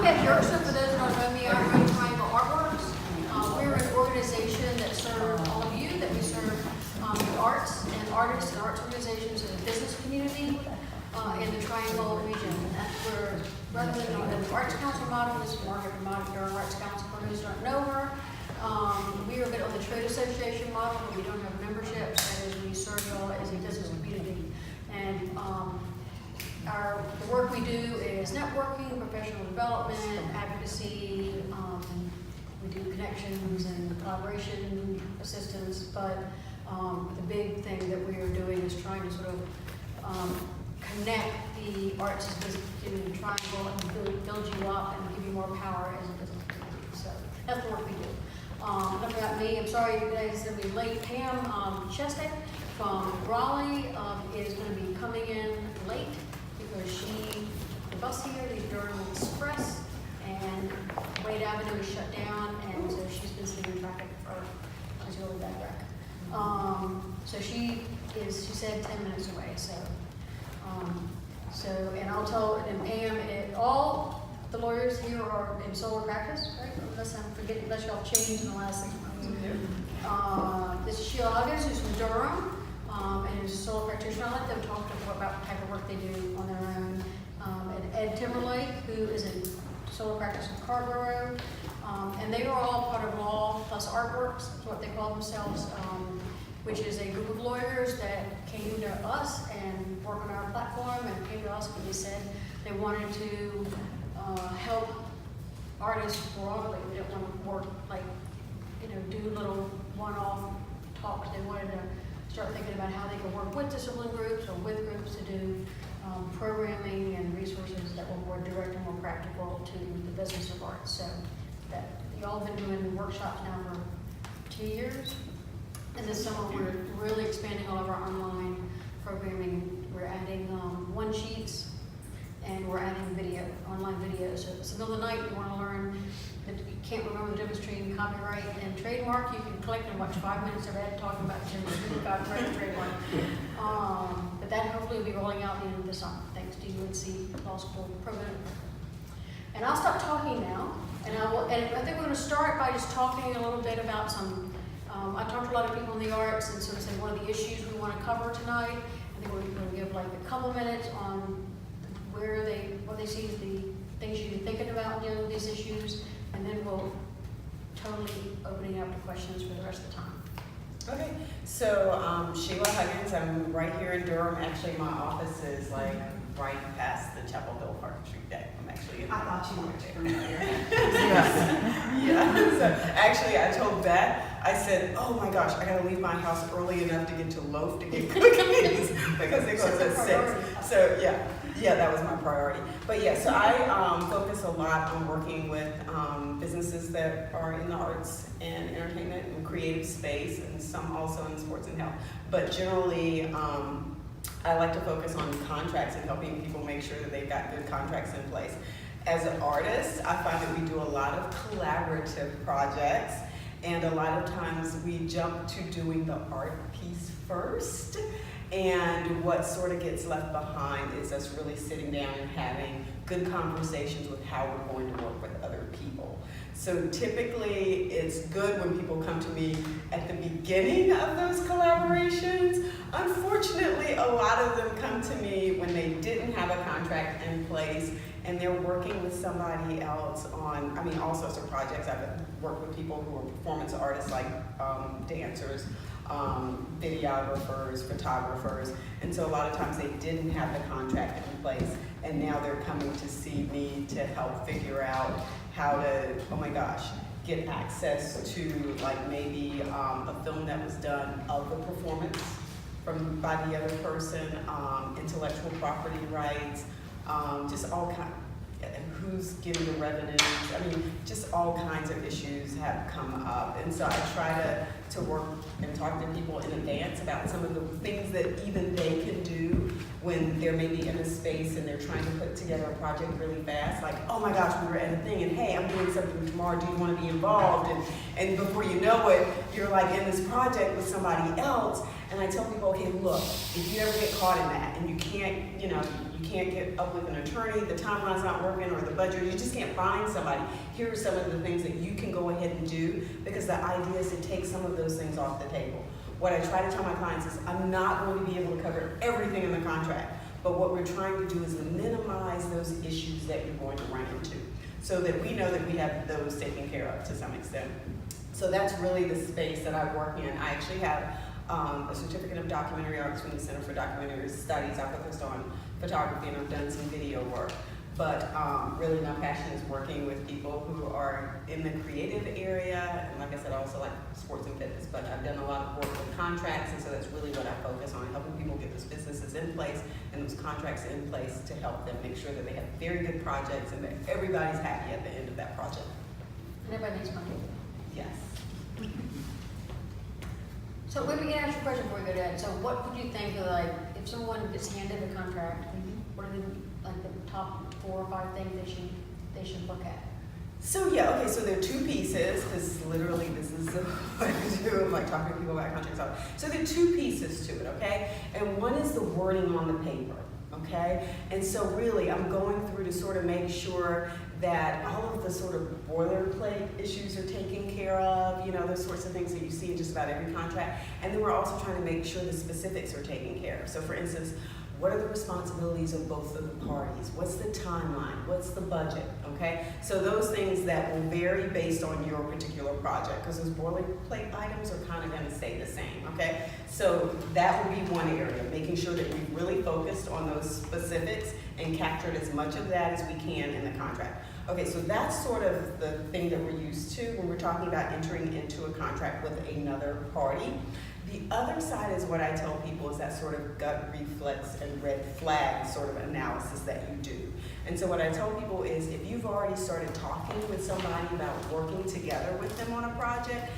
Yerkes, for those who don't know me, I run Triangle Artworks. We're an organization that serves all of you, that we serve the arts and artists and arts organizations in the business community in the Triangle region. And that's where, rather than the Arts Council model, this is Margaret Vermont, our Arts Council, for those who don't know her. We are a bit on the trade association model, but we don't have memberships, that is, we serve y'all as a business community. And the work we do is networking, professional development, advocacy, we do connections and collaboration assistance, but the big thing that we are doing is trying to sort of connect the arts in the Triangle and build you up and give you more power as a business community. So that's the work we do. Enough about me. I'm sorry you guys going to be late. Pam Chestek from Raleigh is going to be coming in late because the bus here, the Durham Express, and Wade Avenue is shut down, and so she's been sitting in traffic for a really bad wreck. So she said 10 minutes away. And I'll tell, and Pam, all the lawyers here are in solar practice, right? Unless I'm forgetting, unless y'all changed in the last 6 months. This is Shelia Huggins, who's from Durham, and is a solar practitioner. I'll let them talk to you about the type of work they do on their own. And Ed Timberlake, who is in solar practice in Carborough. And they are all part of Law Plus Artworks, is what they call themselves, which is a group of lawyers that came to us and worked on our platform and came to us because they said they wanted to help artists broadly. They didn't want to work do little one-off talks. They wanted to start thinking about how they could work with discipline groups or with groups to do programming and resources that were more direct and more practical to the business of art. So that y'all have been doing workshops now for 2 years. And this summer we're really expanding all of our online programming. We're adding one-sheets and we're adding online videos. So if it's the middle of the night, you want to learn that you can't remember the difference between copyright and trademark, you can click and watch 5 minutes of Ed talking about copyright and trademark. But that hopefully will be rolling out at the end of the summer, thanks to UNC Law School program. And I'll stop talking now, and I think we're going to start by just talking a little bit about some. I talked to a lot of people in the arts, and sort of say one of the issues we want to cover tonight. I think we're going to give like a couple minutes on what they see as the things you should be thinking about dealing with these issues, and then we'll totally opening up to questions for the rest of the time. Okay, so Shelia Huggins, I'm right here in Durham. Actually, my office is like right past the Chapel Hill Park Street Day. I'm actually in. I thought you were familiar. Yeah. So actually, I told Beth, I said, "Oh my gosh, I gotta leave my house early enough to get to Loaf to get cookies because they close at 6." So yeah, that was my priority. But yeah, so I focus a lot on working with businesses that are in the arts and entertainment and creative space, and some also in sports and health. But generally, I like to focus on contracts and helping people make sure that they've got good contracts in place. As an artist, I find that we do a lot of collaborative projects, and a lot of times we jump to doing the art piece first. And what sort of gets left behind is us really sitting down and having good conversations with how we're going to work with other people. So typically it's good when people come to me at the beginning of those collaborations. Unfortunately, a lot of them come to me when they didn't have a contract in place and they're working with somebody else on, all sorts of projects. I've worked with people who are performance artists like dancers, videographers, photographers, and so a lot of times they didn't have the contract in place, and now they're coming to see me to help figure out how to, get access to like maybe a film that was done of the performance by the other person, intellectual property rights, just all kinds. Who's getting the revenues? Just all kinds of issues have come up. And so I try to work and talk to people in advance about some of the things that even they can do when they're maybe in a space and they're trying to put together a project really fast. Like, oh my gosh, we were at a thing, and hey, I'm doing something tomorrow, do you want to be involved? And before you know it, you're like in this project with somebody else. And I tell people, okay, look, if you ever get caught in that and you can't can't get up with an attorney, the timeline's not working, or the budget, you just can't find somebody, here are some of the things that you can go ahead and do, because the idea is to take some of those things off the table. What I try to tell my clients is I'm not going to be able to cover everything in the contract, but what we're trying to do is minimize those issues that you're going to run into, so that we know that we have those taken care of to some extent. So that's really the space that I work in. I actually have a certificate of documentary arts from the Center for Documentary Studies. I focused on photography and I've done some video work. But really my passion is working with people who are in the creative area, and like I said, I also like sports and fitness, but I've done a lot of work with contracts, and so that's really what I focus on, helping people get those businesses in place and those contracts in place to help them make sure that they have very good projects and that everybody's happy at the end of that project. And everybody needs money. Yes. So let me ask you a question before we go to that. So what would you think of, like, if someone gets handed a contract, what are the top 4 or 5 things they should look at? So yeah, okay, so there are 2 pieces, because literally this is what I do, I'm like talking to people about contracts. So there are 2 pieces to it, okay? And one is the wording on the paper, okay? And so really, I'm going through to sort of make sure that all of the sort of boilerplate issues are taken care of, you know, those sorts of things that you see in just about every contract. And then we're also trying to make sure the specifics are taken care of. So for instance, what are the responsibilities of both of the parties? What's the timeline? What's the budget? Okay? So those things that will vary based on your particular project, because those boilerplate items are kind of going to stay the same. Okay? So that would be one area, making sure that we've really focused on those specifics and captured as much of that as we can in the contract. Okay, so that's sort of the thing that we're used to when we're talking about entering into a contract with another party. The other side is what I tell people is that sort of gut reflex and red flag sort of analysis that you do. And so what I tell people is if you've already started talking with somebody about working together with them on a project,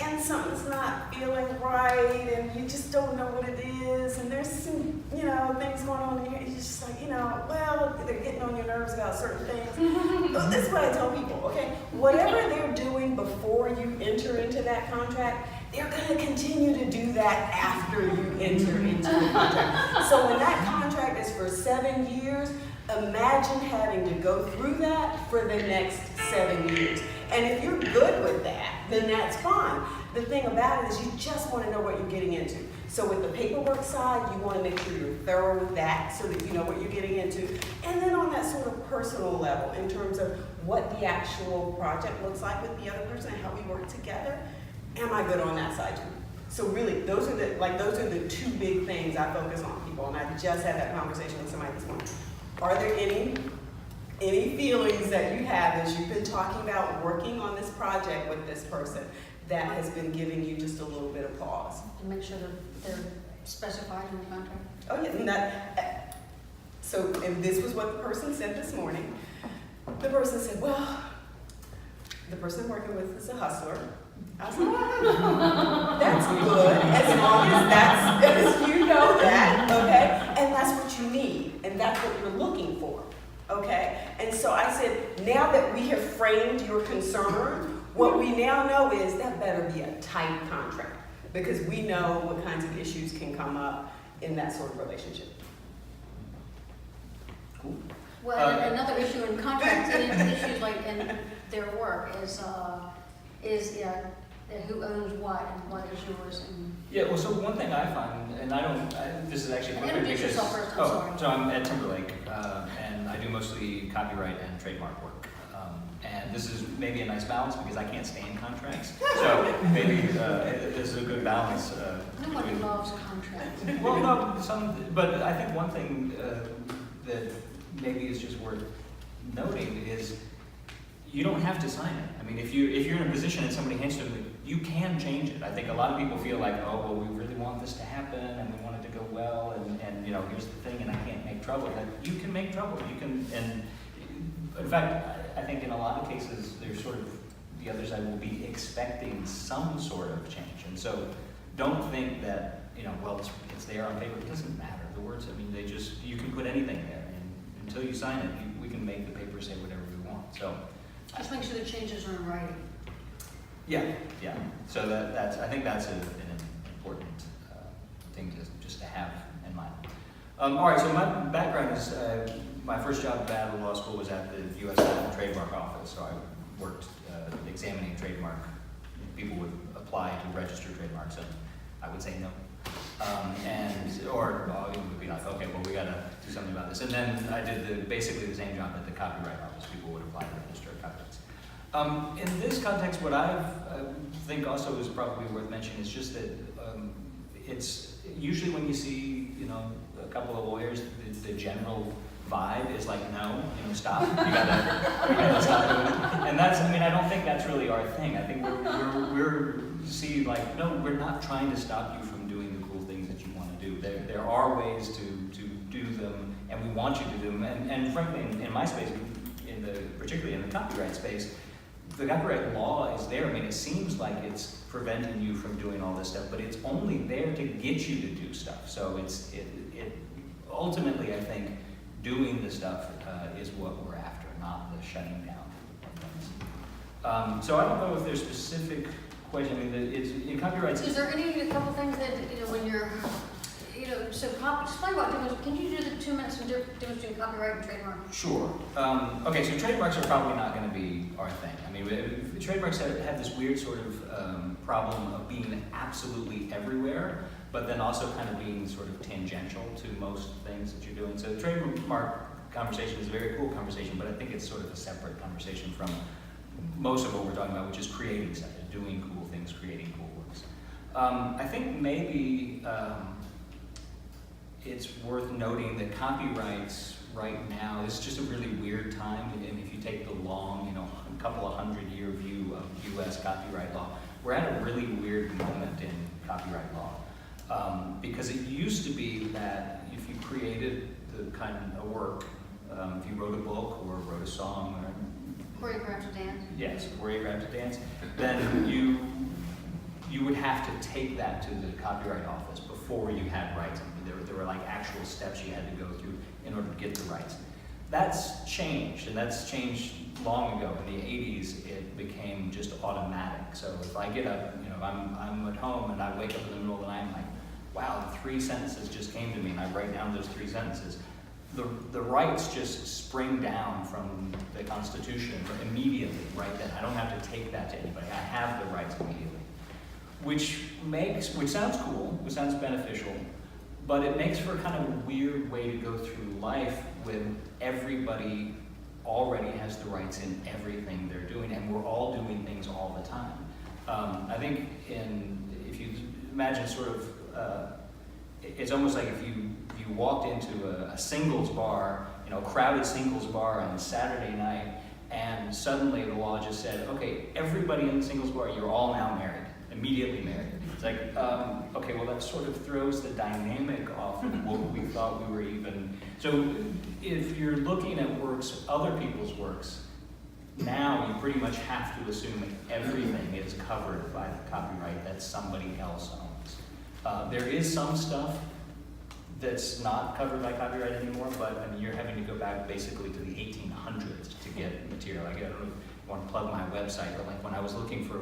and something's not feeling right, and you just don't know what it is, and there's some, you know, things going on in here, you're just like, you know, well, they're getting on your nerves about certain things. This is what I tell people, okay? Whatever they're doing before you enter into that contract, they're going to continue to do that after you enter into the contract. So when that contract is for 7 years, imagine having to go through that for the next 7 years. And if you're good with that, then that's fine. The thing about it is you just want to know what you're getting into. So with the paperwork side, you want to make sure you're thorough with that so that you know what you're getting into. And then on that sort of personal level, in terms of what the actual project looks like with the other person and how we work together, am I good on that side too? So really, those are the 2 big things I focus on people. And I just had that conversation with somebody this morning. Are there any feelings that you have as you've been talking about working on this project with this person that has been giving you just a little bit of pause? And make sure that they're specified in the contract. Oh yeah, and this was what the person said this morning. The person said, well, the person I'm working with is a hustler. I was like, that's good, as long as you know that, okay? And that's what you need, and that's what you're looking for, okay? And so I said, now that we have framed your concern, what we now know is that better be a tight contract, because we know what kinds of issues can come up in that sort of relationship. Cool. Well, and another issue in contracts and issues like in their work is who owns what and what is yours. And Yeah, well, so one thing I find, and this is actually perfect introduce because, yourself first, I'm sorry. so I'm at Timberlake, and I do mostly copyright and trademark work. And this is maybe a nice balance because I can't stand contracts. So maybe this is a good balance. nobody loves contracts. Well, no, but I think one thing that maybe is just worth noting is you don't have to sign it. I mean, if you're in a position and somebody hands it to you, you can change it. I think a lot of people feel like, oh, well, we really want this to happen and we want it to go well, and you know, here's the thing, and I can't make trouble. Like, you can make trouble. You can, and in fact, I think in a lot of cases, there's sort of the other side will be expecting some sort of change, and so don't think that, you know, well, it's there on paper. It doesn't matter. The words, I mean, you can put anything there, and until you sign it, we can make the paper say whatever we want. So Just make sure the changes are in writing. yeah. So I think that's an important thing just to have in mind. All right, so my background is, my first job out of law school was at the U.S. Patent and Trademark Office, so I worked examining trademark. People would apply to register trademarks, and I would say no. Or it would be like, okay, well, we gotta do something about this. And then I did basically the same job at the Copyright Office. People would apply to register copyrights. In this context, what I think also is probably worth mentioning is just that it's usually when you see, a couple of lawyers, the general vibe is like, no, stop. You gotta stop doing it. And that's, I don't think that's really our thing. I think we're like, no, we're not trying to stop you from doing the cool things that you want to do. There are ways to do them, and we want you to do them. And frankly, in my space, particularly in the copyright space, the copyright law is there. It seems like it's preventing you from doing all this stuff, but it's only there to get you to do stuff. So it ultimately, I think, doing the stuff is what we're after, not the shutting down of things. So I don't know if there's specific question. It's in copyrights. Is there a couple things that when you're so explain what difference? Can you do the 2 minutes of difference between copyright and trademark? Sure. Okay, so trademarks are probably not going to be our thing. Trademarks have this weird sort of problem of being absolutely everywhere, but then also kind of being sort of tangential to most things that you're doing. So the trademark conversation is a very cool conversation, but I think it's sort of a separate conversation from most of what we're talking about, which is creating stuff, doing cool things, creating cool works. I think maybe it's worth noting that copyrights right now is just a really weird time. And if you take the long, couple of 100-year view of U.S. copyright law, we're at a really weird moment in copyright law. Because it used to be that if you created the kind of work, if you wrote a book or wrote a song or choreographed a dance. Yes, choreographed a dance, then you would have to take that to the Copyright Office before you had rights. There were like actual steps you had to go through in order to get the rights. That's changed, and that's changed long ago. In the 80s, it became just automatic. So if I get up, I'm at home and I wake up in the middle of the night, I'm like, wow, 3 sentences just came to me, and I write down those 3 sentences. The rights just spring down from the Constitution immediately, right then. I don't have to take that to anybody. I have the rights immediately. Which sounds cool, which sounds beneficial, but it makes for kind of a weird way to go through life when everybody already has the rights in everything they're doing, and we're all doing things all the time. I think if you imagine sort of, it's almost like if you walked into a singles bar, a crowded singles bar on Saturday night, and suddenly the law just said, okay, everybody in the singles bar, you're all now married, immediately married. It's like, okay, well that sort of throws the dynamic off of what we thought we were even. So if you're looking at works, other people's works, now you pretty much have to assume that everything is covered by the copyright that somebody else owns. There is some stuff that's not covered by copyright anymore, but you're having to go back basically to the 1800s to get material. I don't want to plug my website, but like when I was looking for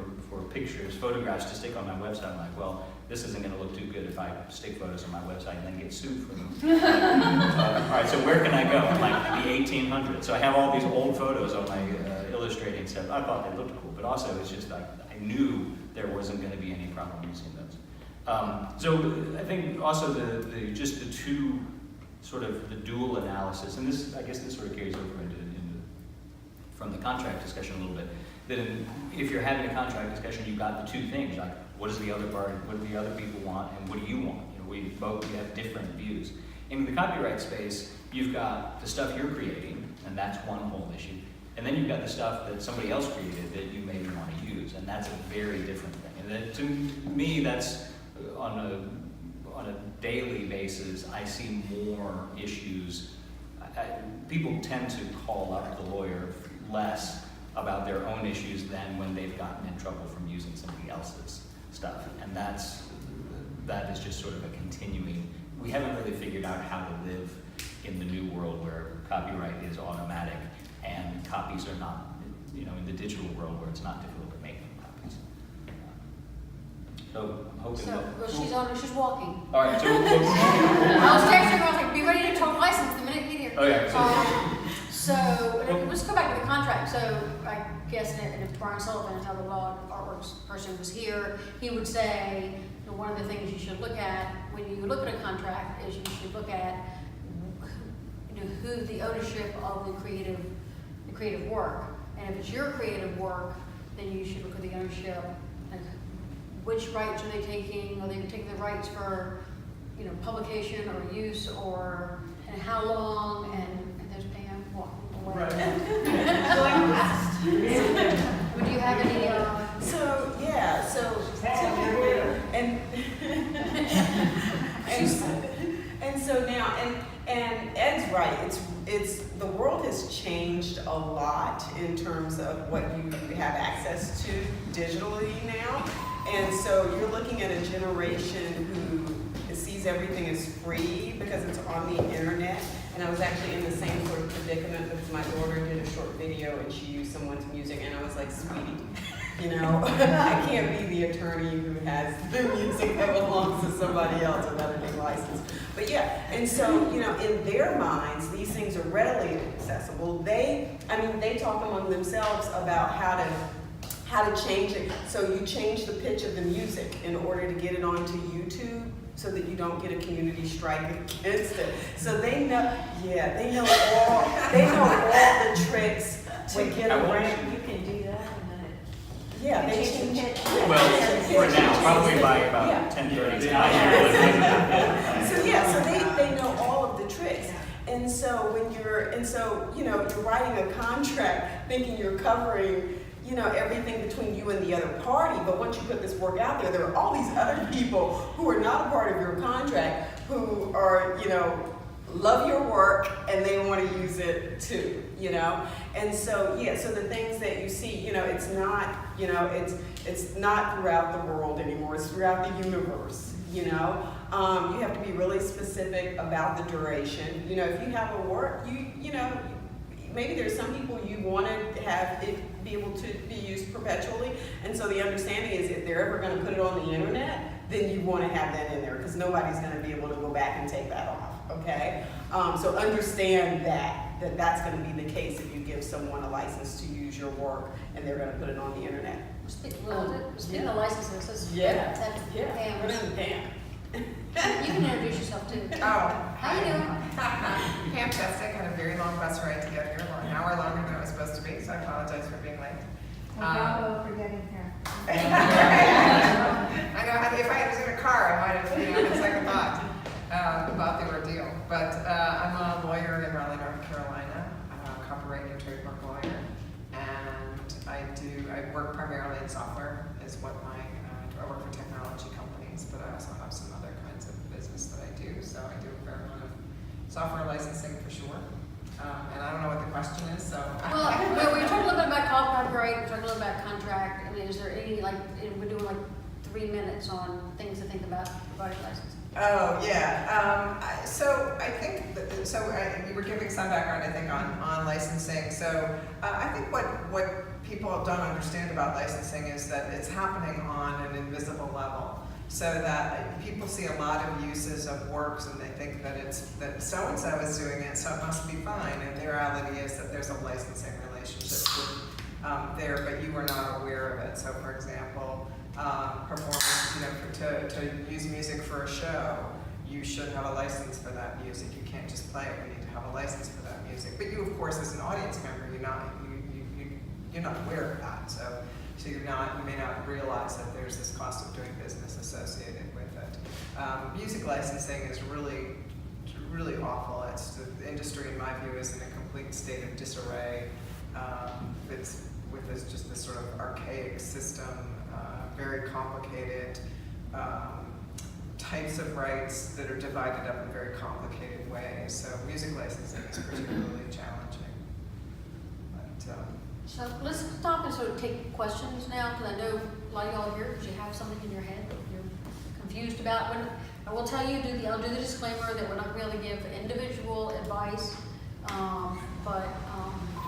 pictures, photographs to stick on my website, I'm like, well, this isn't going to look too good if I stick photos on my website and then get sued for them. All right, so where can I go? I'm like the 1800s. So I have all these old photos on my illustrating stuff. I thought they looked cool, but also it's just like I knew there wasn't going to be any problem using those. So I think also the two sort of the dual analysis, and this, I guess this sort of carries over into from the contract discussion a little bit, that if you're having a contract discussion, you've got the two things, like what does the other party, what do the other people want, and what do you want? We have different views. In the copyright space, you've got the stuff you're creating, and that's one whole issue. And then you've got the stuff that somebody else created that you maybe want to use, and that's a very different thing. And then, to me, that's on a daily basis, I see more issues. People tend to call up the lawyer less about their own issues than when they've gotten in trouble from using somebody else's stuff. And that is just sort of a continuing, we haven't really figured out how to live in the new world where copyright is automatic and copies are not, in the digital world where it's not difficult to make them copies. So I'm hoping. So, well, she's walking. All right. So. I was texting her, I was like, be ready to talk license the minute you get here. Oh yeah. Let's go back to the contract. So I guess, and if Brian Sullivan, how the law artworks person was here, he would say, you know, one of the things you should look at when you look at a contract is you should look at, you know, who the ownership of the creative work. And if it's your creative work, then you should look at the ownership. Like, which rights are they taking? Are they taking the rights for, you know, publication or use, or and how long? And there's Pam walking away. Would you have any? And so now, and Ed's right. It's the world has changed a lot in terms of what you have access to digitally now. And so you're looking at a generation who sees everything as free because it's on the internet. And I was actually in the same sort of predicament because my daughter did a short video and she used someone's music, and I was like, sweetie, you know, I can't be the attorney who has the music that belongs to somebody else without a license. But yeah, and so, you know, in their minds, these things are readily accessible. They talk among themselves about how to change it. So you change the pitch of the music in order to get it onto YouTube so that you don't get a community strike against it. So they know all the tricks to get around. You can do that. Yeah, they change it. Well, for now, probably by about 10:30 tonight. So they know all of the tricks. And so you're writing a contract thinking you're covering, you know, everything between you and the other party. But once you put this work out there, there are all these other people who are not a part of your contract who are, you know, love your work and they want to use it too, you know? And so, so the things that you see, you know, it's not, you know, it's not throughout the world anymore, it's throughout the universe, you know? You have to be really specific about the duration. You know, if you have a work, you know, maybe there's some people you want to have it be able to be used perpetually, and so the understanding is if they're ever going to put it on the internet, then you want to have that in there because nobody's going to be able to go back and take that off, okay? So understand that's going to be the case if you give someone a license to use your work and they're going to put it on the internet. Speaking of licensing, it says Pam. You can introduce yourself too. Oh, How you doing? Pam Chestic had a very long bus ride to get here, an hour longer than it was supposed to be, so I apologize for being late. Bravo for getting here. I know, if I was in a car, I might have, had a second thought about the ordeal. But I'm a lawyer in Raleigh, North Carolina, copyright and trademark lawyer, and I work primarily in software, is what I work for technology companies, but I also have some other kinds of business that I do. So I do a fair amount of software licensing for sure. And I don't know what the question is, so. Well, we talked a little bit about copyright, we talked a little bit about contract. I mean, is there any, we're doing 3 minutes on things to think about providing licensing. Oh, yeah. So I think, you were giving some background, I think, on licensing. So I think what people don't understand about licensing is that it's happening on an invisible level. So that people see a lot of uses of works and they think that so-and-so is doing it, so it must be fine. And the reality is that there's a licensing relationship there, but you are not aware of it. So for example, performance, to use music for a show, you should have a license for that music. You can't just play it, you need to have a license for that music. But you, of course, as an audience member, you're not aware of that. So you may not realize that there's this cost of doing business associated with it. Music licensing is really, really awful. The industry, in my view, is in a complete state of disarray. It's with just this sort of archaic system, very complicated types of rights that are divided up in very complicated ways. So music licensing is particularly challenging. But, So let's stop and sort of take questions now, because I know a lot of y'all are here because you have something in your head that you're confused about. I will tell you, I'll do the disclaimer that we're not going to give individual advice, but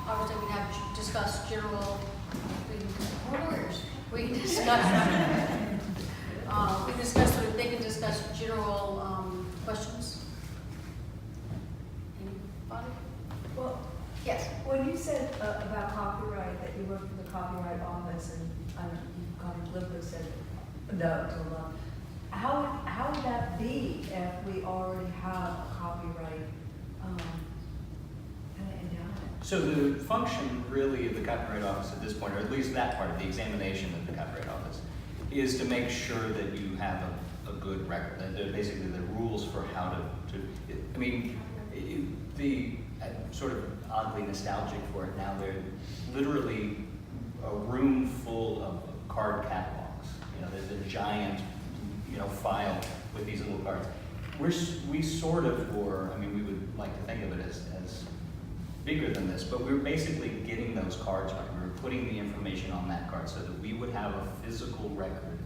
obviously we have to discuss general, we're lawyers. We discuss We discussed it, they can discuss general questions. Anybody? Well, Yes. when you said about copyright, that you work for the copyright office, and you kind of glibly said no to a lot. How would that be if we already have a copyright kind of endowment? So the function really of the Copyright Office at this point, or at least that part of the examination of the Copyright Office, is to make sure that you have a good record. That they're basically the rules for how to I mean, I'm sort of oddly nostalgic for it now. They're literally a room full of card catalogs. You know, there's a giant, file with these little cards. We sort of were, I mean, we would like to think of it as bigger than this, but we were basically getting those cards right. We were putting the information on that card so that we would have a physical record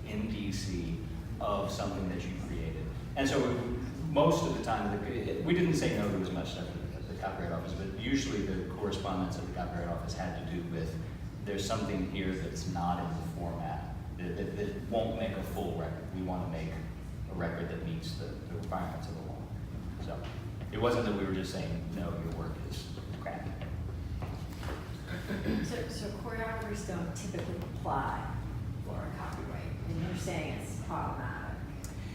in DC of something that you created. And so most of the time, we didn't say no to as much stuff at the Copyright Office, but usually the correspondence at the Copyright Office had to do with, there's something here that's not in the format, that won't make a full record. We want to make a record that meets the requirements of the law. So it wasn't that we were just saying, no, your work is crappy. So choreographers don't typically apply for a copyright, and you're saying it's problematic.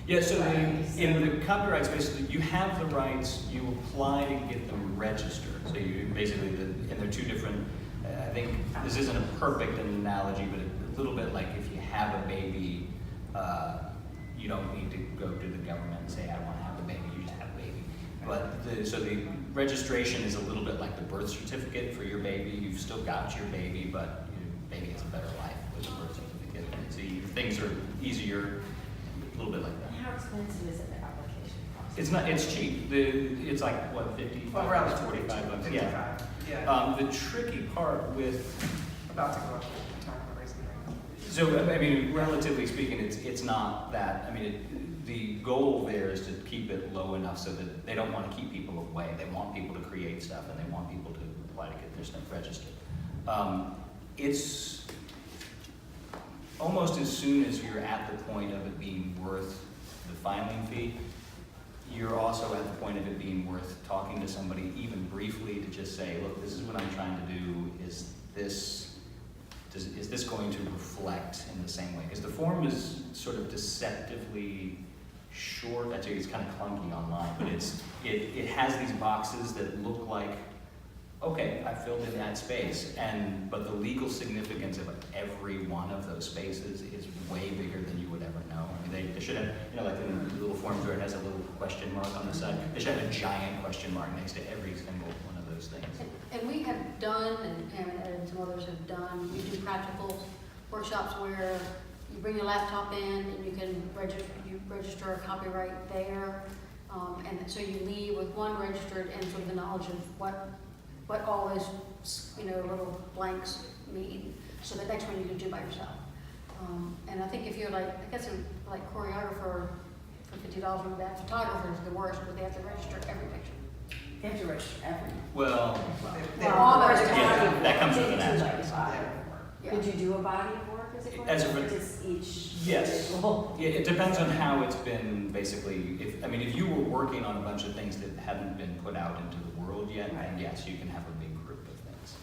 Yeah, so Right. in the copyright space, you have the rights, you apply to get them registered. So you basically, and they're two different, I think this isn't a perfect analogy, but a little bit like if you have a baby, you don't need to go to the government and say, I want to have a baby, you just have a baby. But so the registration is a little bit like the birth certificate for your baby. You've still got your baby, but your baby has a better life with a birth certificate. So things are easier, a little bit like that. And how expensive is it, the application process? It's not, it's cheap. It's like, what, 55, Well, around 45 bucks? 55, Yeah. yeah. The tricky part with, About to go up, talk about raising the rate. so, I mean, relatively speaking, it's not that, I mean, the goal there is to keep it low enough so that they don't want to keep people away. They want people to create stuff and they want people to apply to get their stuff registered. It's almost as soon as you're at the point of it being worth the filing fee, you're also at the point of it being worth talking to somebody even briefly to just say, look, this is what I'm trying to do. Is this going to reflect in the same way? Because the form is sort of deceptively short. I tell you, it's kind of clunky online, but it has these boxes that look like, okay, I filled in that space, but the legal significance of every one of those spaces is way bigger than you would ever know. I mean, they should have, like in the little forms where it has a little question mark on the side, they should have a giant question mark next to every single one of those things. And we have done, and some others have done, we do practical workshops where you bring your laptop in and you can register a copyright there. And so you leave with one registered and sort of the knowledge of what all those, little blanks mean. So the next one you can do by yourself. And I think if you're like choreographer for $50 on that, photographer is the worst, but they have to register every picture. You have to register everything. Well, Almost. yeah, that comes with an They do like asterisk. a body of work. Yeah. Could you do a body of work as a As a choreographer, re- or just each Yes. individual? Yeah, it depends on how it's been basically, if you were working on a bunch of things that hadn't been put out into the world yet, then yes, you can have a big group of things.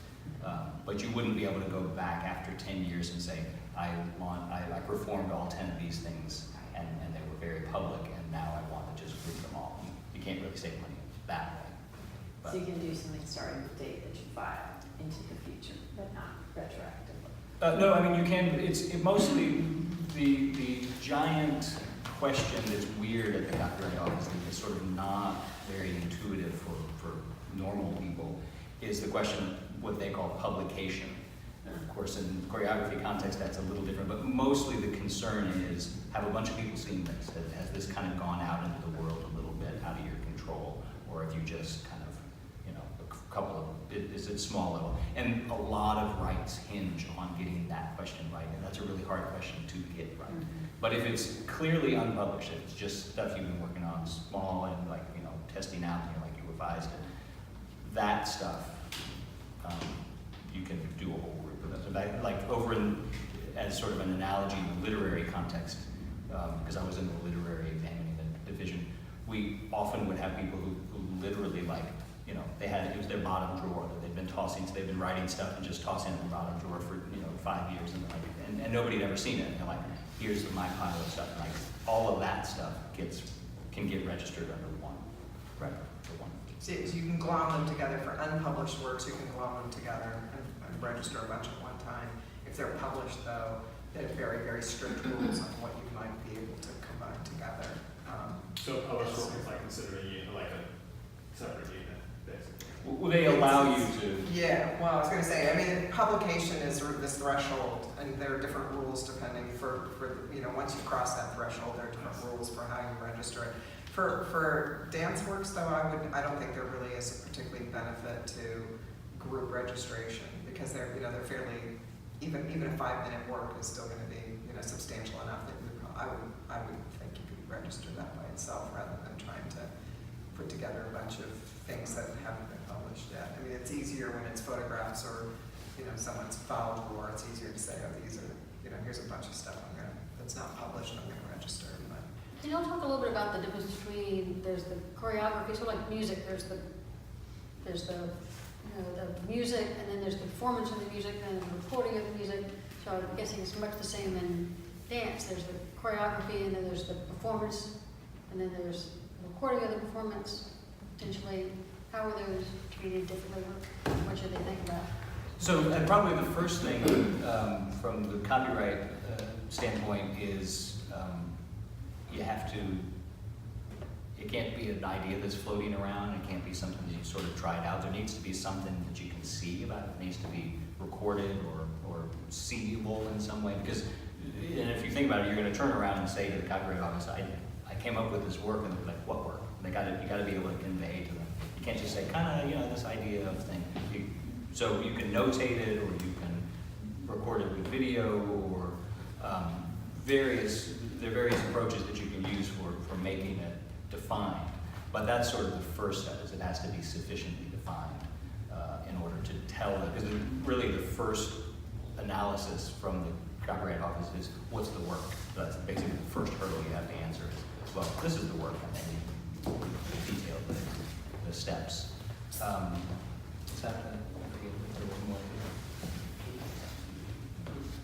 But you wouldn't be able to go back after 10 years and say, I performed all 10 of these things and they were very public and now I want to just group them all. You can't really save money that way. So you can do something starting the date that you file into the future, but not retroactively. No, I mean, you can, it's mostly the giant question that's weird at the Copyright Office and is sort of not very intuitive for normal people is the question of what they call publication. And of course, in choreography context, that's a little different, but mostly the concern is, have a bunch of people seen this? Has this kind of gone out into the world a little bit out of your control? Or have you just kind of, a couple of, is it small level? And a lot of rights hinge on getting that question right, and that's a really hard question to get right. But if it's clearly unpublished, if it's just stuff you've been working on, small and testing out, like you revised it, that stuff, you can do a whole group of those. Like over as sort of an analogy in the literary context, because I was in the literary examining division, we often would have people who literally like, you know, it was their bottom drawer that they'd been tossing, so they've been writing stuff and just tossing it in the bottom drawer for, 5 years, and nobody had ever seen it. And they're like, here's my pile of stuff. Like, all of that stuff can get registered under one record for one. So you can glom them together for unpublished works, you can glom them together and register a bunch at one time. If they're published though, there are very, very strict rules on what you might be able to combine together. So published work is like considered a unit, like a separate unit, basically. Will they allow you to? Yeah, well, I was gonna say, I mean, publication is sort of this threshold, and there are different rules depending for once you cross that threshold, there are different rules for how you register it. For dance works though, I don't think there really is a particularly benefit to group registration, because they're fairly, even a 5-minute work is still gonna be, substantial enough that I would think you could register that by itself rather than trying to put together a bunch of things that haven't been published yet. I mean, it's easier when it's photographs or, someone's file drawer, it's easier to say, oh, these are, here's a bunch of stuff that's not published, I'm gonna register. But Can you all talk a little bit about the difference between, there's the choreography, sort of like music, there's the music, and then there's the performance of the music, and then the recording of the music. So I'm guessing it's much the same in dance. There's the choreography, and then there's the performance, and then there's the recording of the performance, potentially. How are those treated differently? What should they think about? So probably the first thing from the copyright standpoint is you have to, it can't be an idea that's floating around, it can't be something that you sort of tried out. There needs to be something that you can see about it. It needs to be recorded or seeable in some way, because, and if you think about it, you're going to turn around and say to the Copyright Office, I came up with this work, and they're like, what work? And you got to be able to convey to them. You can't just say, kind of, this idea of thing. So you can notate it, or you can record it with video, or there are various approaches that you can use for making it defined. But that's sort of the first step, is it has to be sufficiently defined in order to tell it. Because really the first analysis from the Copyright Office is, what's the work? That's basically the first hurdle you have to answer is, well, this is the work, and then you detail the steps. Is that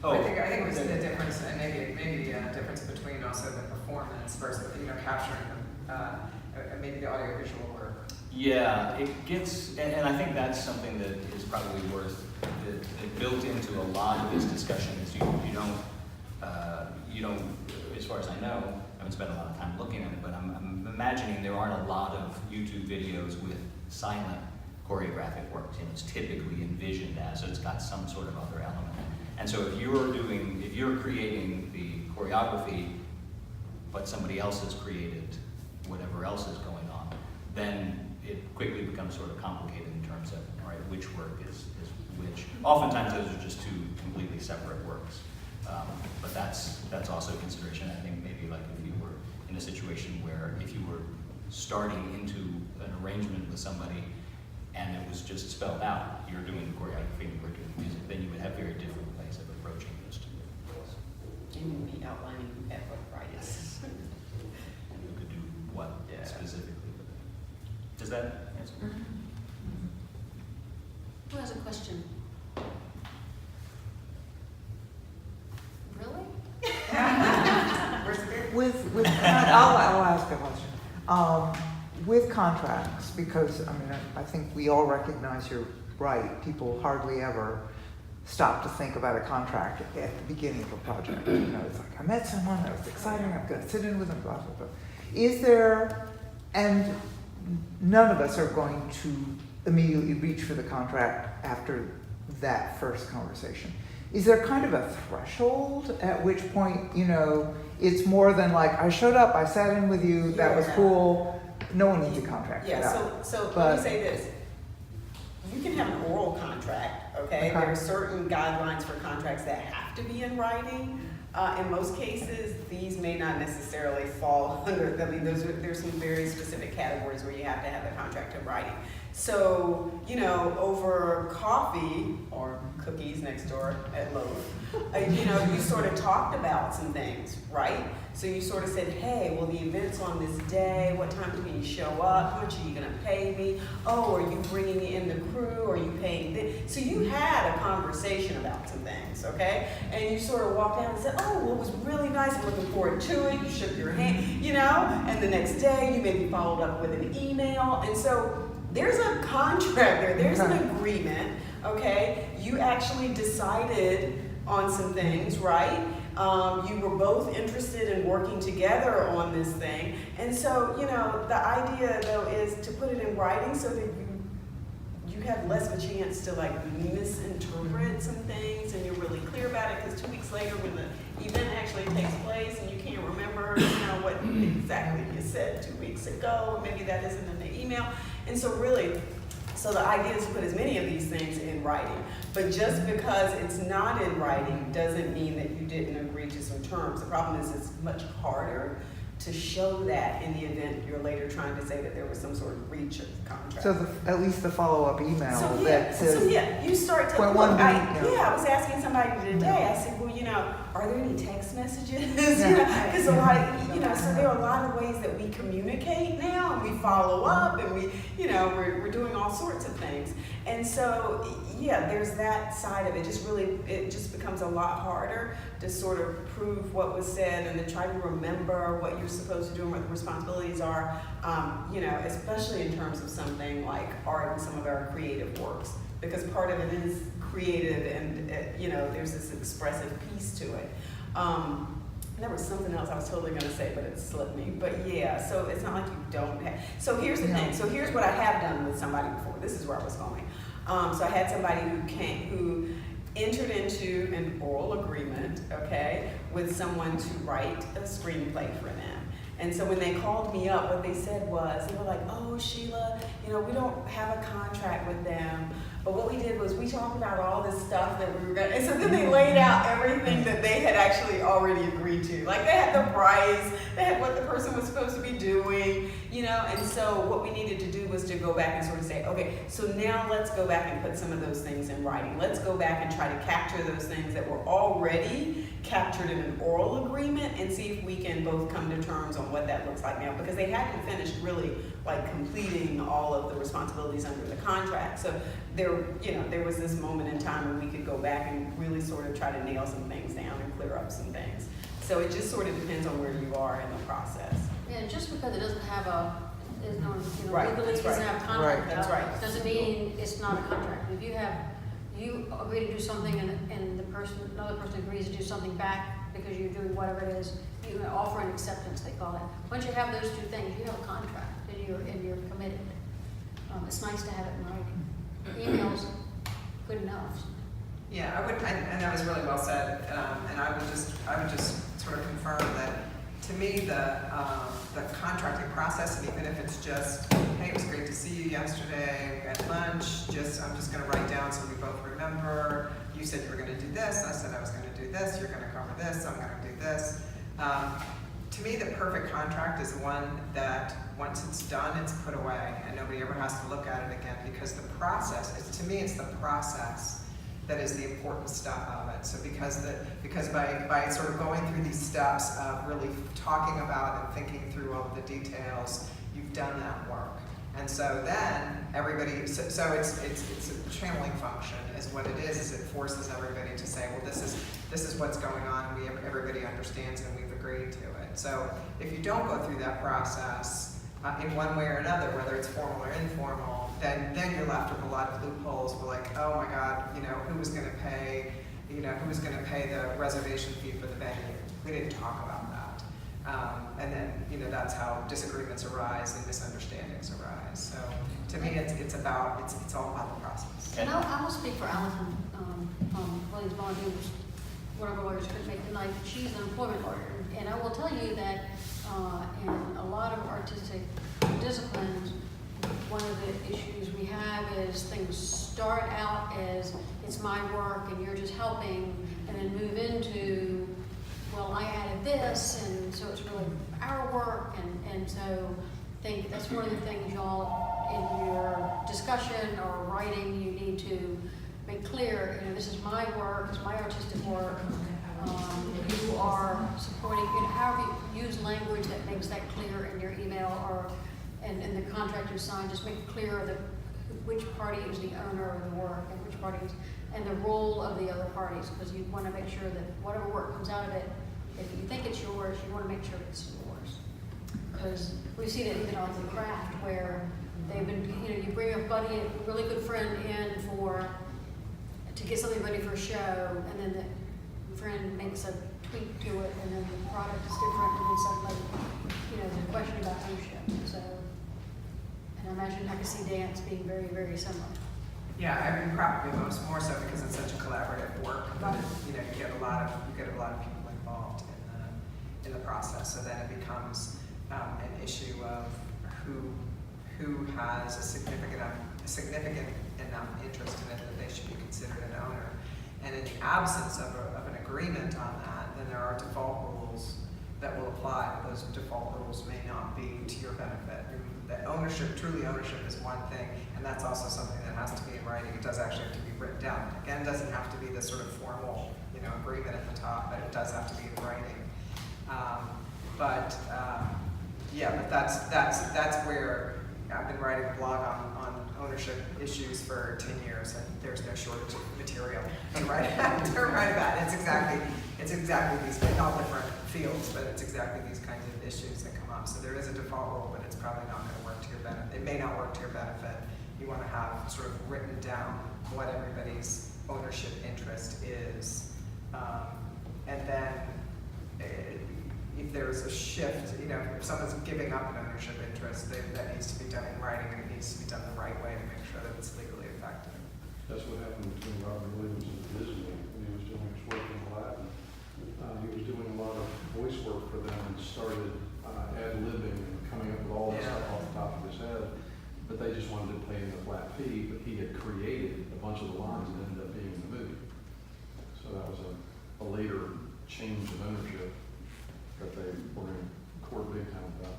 I think it was the difference, and maybe a difference between also the performance versus capturing maybe the audiovisual work. Yeah, it gets, and I think that's something that is probably worth that built into a lot of this discussion is you don't, as far as I know, I haven't spent a lot of time looking at it, but I'm imagining there aren't a lot of YouTube videos with silent choreographic works. It's typically envisioned as, so it's got some sort of other element. And so if you're creating the choreography, but somebody else has created whatever else is going on, then it quickly becomes sort of complicated in terms of, all right, which work is which. Oftentimes those are just two completely separate works. But that's also a consideration. I think maybe like if you were in a situation where if you were starting into an arrangement with somebody and it was just spelled out, you're doing the choreography and we're doing the music, then you would have very different ways of approaching those two roles. And you'd be outlining who had what rights. And you could do what specifically. Does that answer? Who has a question? Really? I'll ask a question. With contracts, because I think we all recognize you're right. People hardly ever stop to think about a contract at the beginning of a project. It's like, I met someone, that was exciting, I'm going to sit in with them, blah, blah, blah. Is there, and none of us are going to immediately reach for the contract after that first conversation. Is there kind of a threshold at which point, it's more than like, I showed up, I sat in with you, that was cool, no one needs a contract for Yeah, that. so let me say this. You can have an oral contract, okay? There are certain guidelines for contracts that have to be in writing. In most cases, these may not necessarily fall under, I mean, there's some very specific categories where you have to have the contract in writing. So, you know, over coffee or cookies next door at Loaf, you know, you sort of talked about some things, right? So you sort of said, hey, well, the event's on this day. What time can you show up? How much are you going to pay me? Oh, are you bringing in the crew? Are you paying this? So you had a conversation about some things, okay? And you sort of walked out and said, oh, well, it was really nice. I'm looking forward to it. You shook your hand, you know? And the next day, you maybe followed up with an email. And so there's a contract there. There's an agreement, okay? You actually decided on some things, right? You were both interested in working together on this thing. And so, you know, the idea though is to put it in writing so that you have less of a chance to like misinterpret some things and you're really clear about it, because 2 weeks later when the event actually takes place and you can't remember, you know, what exactly you said 2 weeks ago, maybe that isn't in the email. And so really, so the idea is to put as many of these things in writing. But just because it's not in writing doesn't mean that you didn't agree to some terms. The problem is it's much harder to show that in the event you're later trying to say that there was some sort of breach of the contract. So at least the follow-up email that says. So yeah, you start to, Point look, one, I was asking somebody today, I said, well, you know, are there any text messages? Because a lot, you know, so there are a lot of ways that we communicate now, and we follow up, and we, you know, we're doing all sorts of things. And so, yeah, there's that side of it. It just becomes a lot harder to sort of prove what was said and to try to remember what you're supposed to do and what the responsibilities are, you know, especially in terms of something like art and some of our creative works, because part of it is creative and, you know, there's this expressive piece to it. There was something else I was totally going to say, but it slipped me. But yeah, so it's not like you don't have. So here's the thing. So here's what I have done with somebody before. This is where I was going. So I had somebody who entered into an oral agreement, okay, with someone to write a screenplay for them. And so when they called me up, what they said was, they were like, oh, Sheila, you know, we don't have a contract with them. But what we did was we talked about all this stuff that we were going to, and so then they laid out everything that they had actually already agreed to. Like they had the price, they had what the person was supposed to be doing, you know, and so what we needed to do was to go back and sort of say, okay, so now let's go back and put some of those things in writing. Let's go back and try to capture those things that were already captured in an oral agreement and see if we can both come to terms on what that looks like now, because they hadn't finished really like completing all of the responsibilities under the contract. So there was this moment in time where we could go back and really sort of try to nail some things down and clear up some things. So it just sort of depends on where you are in the process. Yeah, just because it doesn't have you know, Right, legally that's doesn't right. have a contract, Right, that's right. doesn't mean it's not a contract. If you agree to do something and another person agrees to do something back because you're doing whatever it is, you offer an acceptance, they call it. Once you have those two things, you have a contract and you're committed. It's nice to have it in writing. Emails, good enough. Yeah, I would, and that was really well said. And I would just sort of confirm that to me the contracting process, and even if it's just, hey, it was great to see you yesterday at lunch. I'm just going to write down so we both remember. You said you were going to do this. I said I was going to do this. You're going to cover this. I'm going to do this. To me, the perfect contract is one that once it's done, it's put away, and nobody ever has to look at it again, because the process, to me, it's the process that is the important step of it. So because by sort of going through these steps of really talking about and thinking through all of the details, you've done that work. And so then everybody, so it's a channeling function is what it is it forces everybody to say, well, this is what's going on, everybody understands and we've agreed to it. So if you don't go through that process in one way or another, whether it's formal or informal, then you're left with a lot of loopholes. We're like, oh my God, you know, who was going to pay the reservation fee for the venue? We didn't talk about that. And then, you know, that's how disagreements arise and misunderstandings arise. So to me, it's all about the process. And I will speak for Allison Williams Bond, who's one of our lawyers couldn't make the night. She's an employment lawyer, and I will tell you that in a lot of artistic disciplines, one of the issues we have is things start out as it's my work and you're just helping, and then move into well, I added this, and so it's really our work, and so I think that's one of the things y'all, in your discussion or writing, you need to make clear, this is my work, it's my artistic work. You are supporting, however you use language that makes that clear in your email or in the contract you sign, just make it clear that which party is the owner of the work and which party is, and the role of the other parties, because you want to make sure that whatever work comes out of it, if you think it's yours, you want to make sure it's yours. Because we've seen it even on the craft where they've been, you bring a buddy, a really good friend in to get something ready for a show, and then the friend makes a tweak to it, and then the product is different, and then suddenly, there's a question about ownership. So, and I imagine I can see dance being very, very similar. Yeah, I mean, probably more so because it's such a collaborative work. But, you get a lot of people involved in the process. So then it becomes an issue of who has a significant enough interest in it that they should be considered an owner. And in the absence of an agreement on that, then there are default rules that will apply. Those default rules may not be to your benefit. That truly ownership is one thing, and that's also something that has to be in writing. It does actually have to be written down. Again, it doesn't have to be this sort of formal, agreement at the top, but it does have to be in writing. But that's where I've been writing a blog on ownership issues for 10 years, and there's no shortage of material to write about. It's exactly these, in all different fields, but it's exactly these kinds of issues that come up. So there is a default rule, but it's probably not going to work to your benefit. It may not work to your benefit. You want to have sort of written down what everybody's ownership interest is, and then if there's a shift, if someone's giving up an ownership interest, that needs to be done in writing, and it needs to be done the right way to make sure that it's legally effective. That's what happened between Robert Williams and Disney when he was doing his work in Aladdin. He was doing a lot of voice work for them and started ad-libbing and coming up with all this stuff off the top of his head. But they just wanted to pay him a flat fee, but he had created a bunch of the lines that ended up being in the movie. So that was a later change of ownership that they were in court big time about.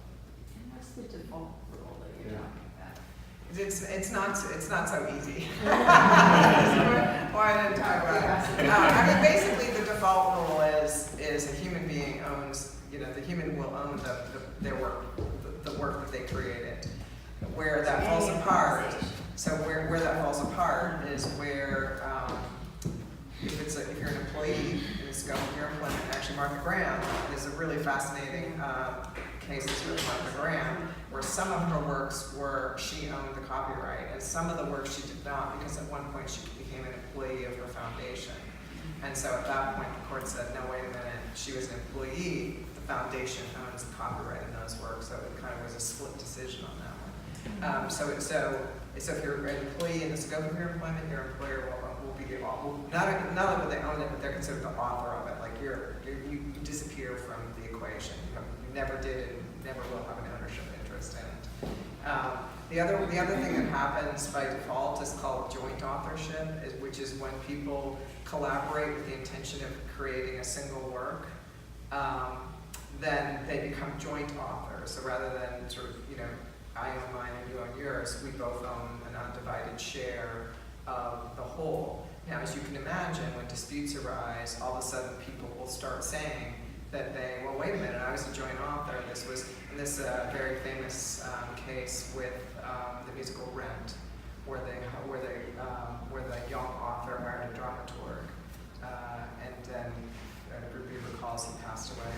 And what's the default rule that you're talking about? It's not so easy. Why didn't talk about it? Basically, the default rule is a human being owns. The human will own their work, the work that they created. Where that falls apart. So where that falls apart is where if you're an employee in the scope of your employment. Actually, Martha Graham is a really fascinating case with Martha Graham, where some of her works she owned the copyright, and some of the work she did not, because at one point she became an employee of her foundation. And so at that point, the court said, no, wait a minute, she was an employee, the foundation owns the copyright in those works, so it kind of was a split decision on that one. So if you're an employee in the scope of your employment, your employer will be not only will they own it, but they're considered the author of it. Like you disappear from the equation. You never did and never will have an ownership interest in it. The other thing that happens by default is called joint authorship, which is when people collaborate with the intention of creating a single work. Then they become joint authors. So rather than sort of I own mine and you own yours, we both own an undivided share of the whole. Now, as you can imagine, when disputes arise, all of a sudden people will start saying that well, wait a minute, I was a joint author. This was in this very famous case with the musical Rent, where the young author hired a dramaturg, and then everybody recalls he passed away,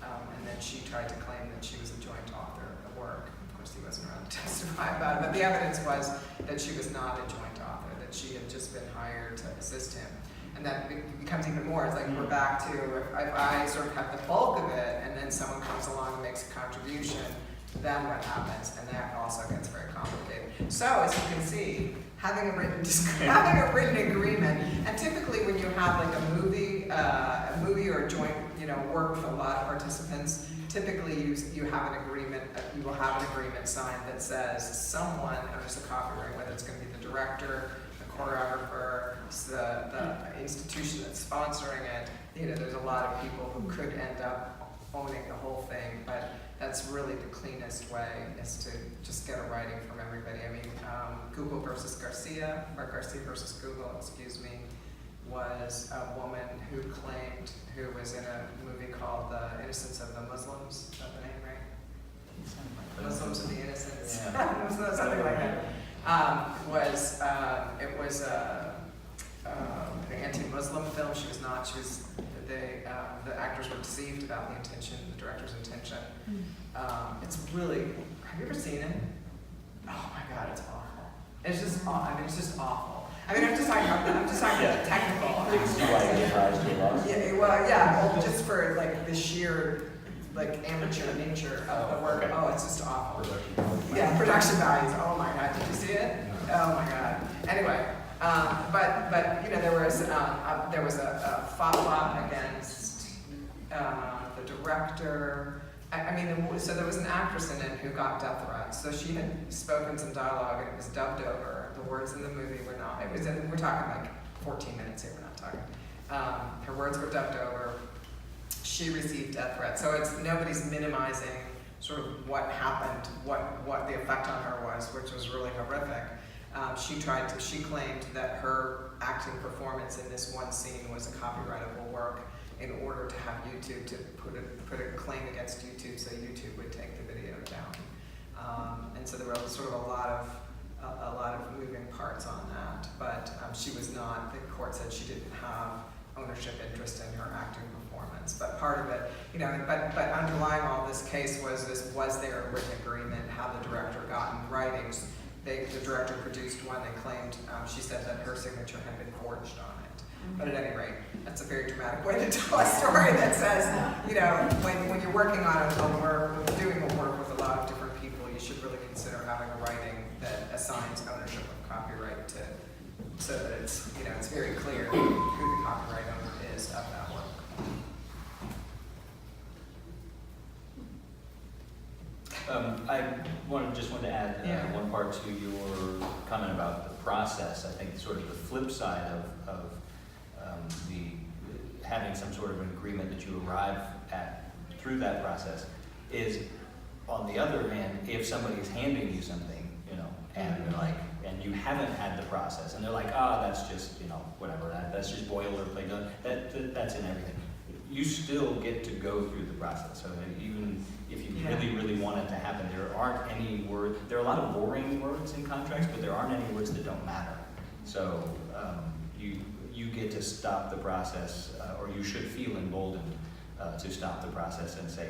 and then she tried to claim that she was a joint author of the work. He wasn't around to testify about it, but the evidence was that she was not a joint author, that she had just been hired to assist him. And that becomes even more, it's like we're back to, if I sort of have the bulk of it, and then someone comes along and makes a contribution, then what happens? And that also gets very complicated. So, as you can see, having a written agreement, and typically when you have like a movie or a joint, work with a lot of participants, typically you have an agreement. You will have an agreement signed that says someone owns the copyright, whether it's going to be the director, the choreographer, institution that's sponsoring it, you know, there's a lot of people who could end up owning the whole thing, but that's really the cleanest way, is to just get a writing from everybody. I mean, Google versus Garcia, or Garcia versus Google, excuse me, was a woman who claimed, who was in a movie called The Innocence of the Muslims, is that the name, right? Muslims of the Innocents, Yeah. something like that. It was an anti-Muslim film. She was not. She was. The actors were deceived about the intention, the director's intention. It's really. Have you ever seen it? Oh my God, it's awful. It's just. I mean, it's just awful. I mean, I'm just talking about the technical. Yeah. Well, yeah. Well, just for like the sheer, like amateur nature of the work. Oh, it's just awful. Yeah, production values. Oh my God, did you see it? Oh my God. Anyway, but you know, there was a flop against the director. I mean, so there was an actress in it who got death threats. So she had spoken some dialogue, and it was dubbed over. The words in the movie were not. It was. We're talking like 14 minutes here. We're not talking. Her words were dubbed over. She received death threats. So it's nobody's minimizing sort of what happened, what the effect on her was, which was really horrific. She claimed that her acting performance in this one scene was a copyrightable work in order to have YouTube to put a claim against YouTube, so YouTube would take the video down. And so there were sort of a lot of moving parts on that, but she was not. The court said she didn't have ownership interest in her acting performance. But part of it, you know, but underlying all this case was there a written agreement, how the director got in writings. The director produced one and claimed, she said that her signature had been forged on it. But at any rate, that's a very dramatic way to tell a story that says, you know, when you're working on a work, when you're doing a work with a lot of different people, you should really consider having a writing that assigns ownership of copyright to, so that it's, you know, it's very clear who the copyright owner is of that work. I just wanted to add one part to your comment about the process. I think sort of the flip side of the having some sort of an agreement that you arrive at through that process is, on the other hand, if somebody's handing you something, you know, and they're like, and you haven't had the process, and they're like, that's just, you know, whatever, that's just boilerplate, that's in everything. You still get to go through the process. So even if you really want it to happen, there aren't any words. There are a lot of boring words in contracts, but there aren't any words that don't matter. So you get to stop the process, or you should feel emboldened to stop the process and say,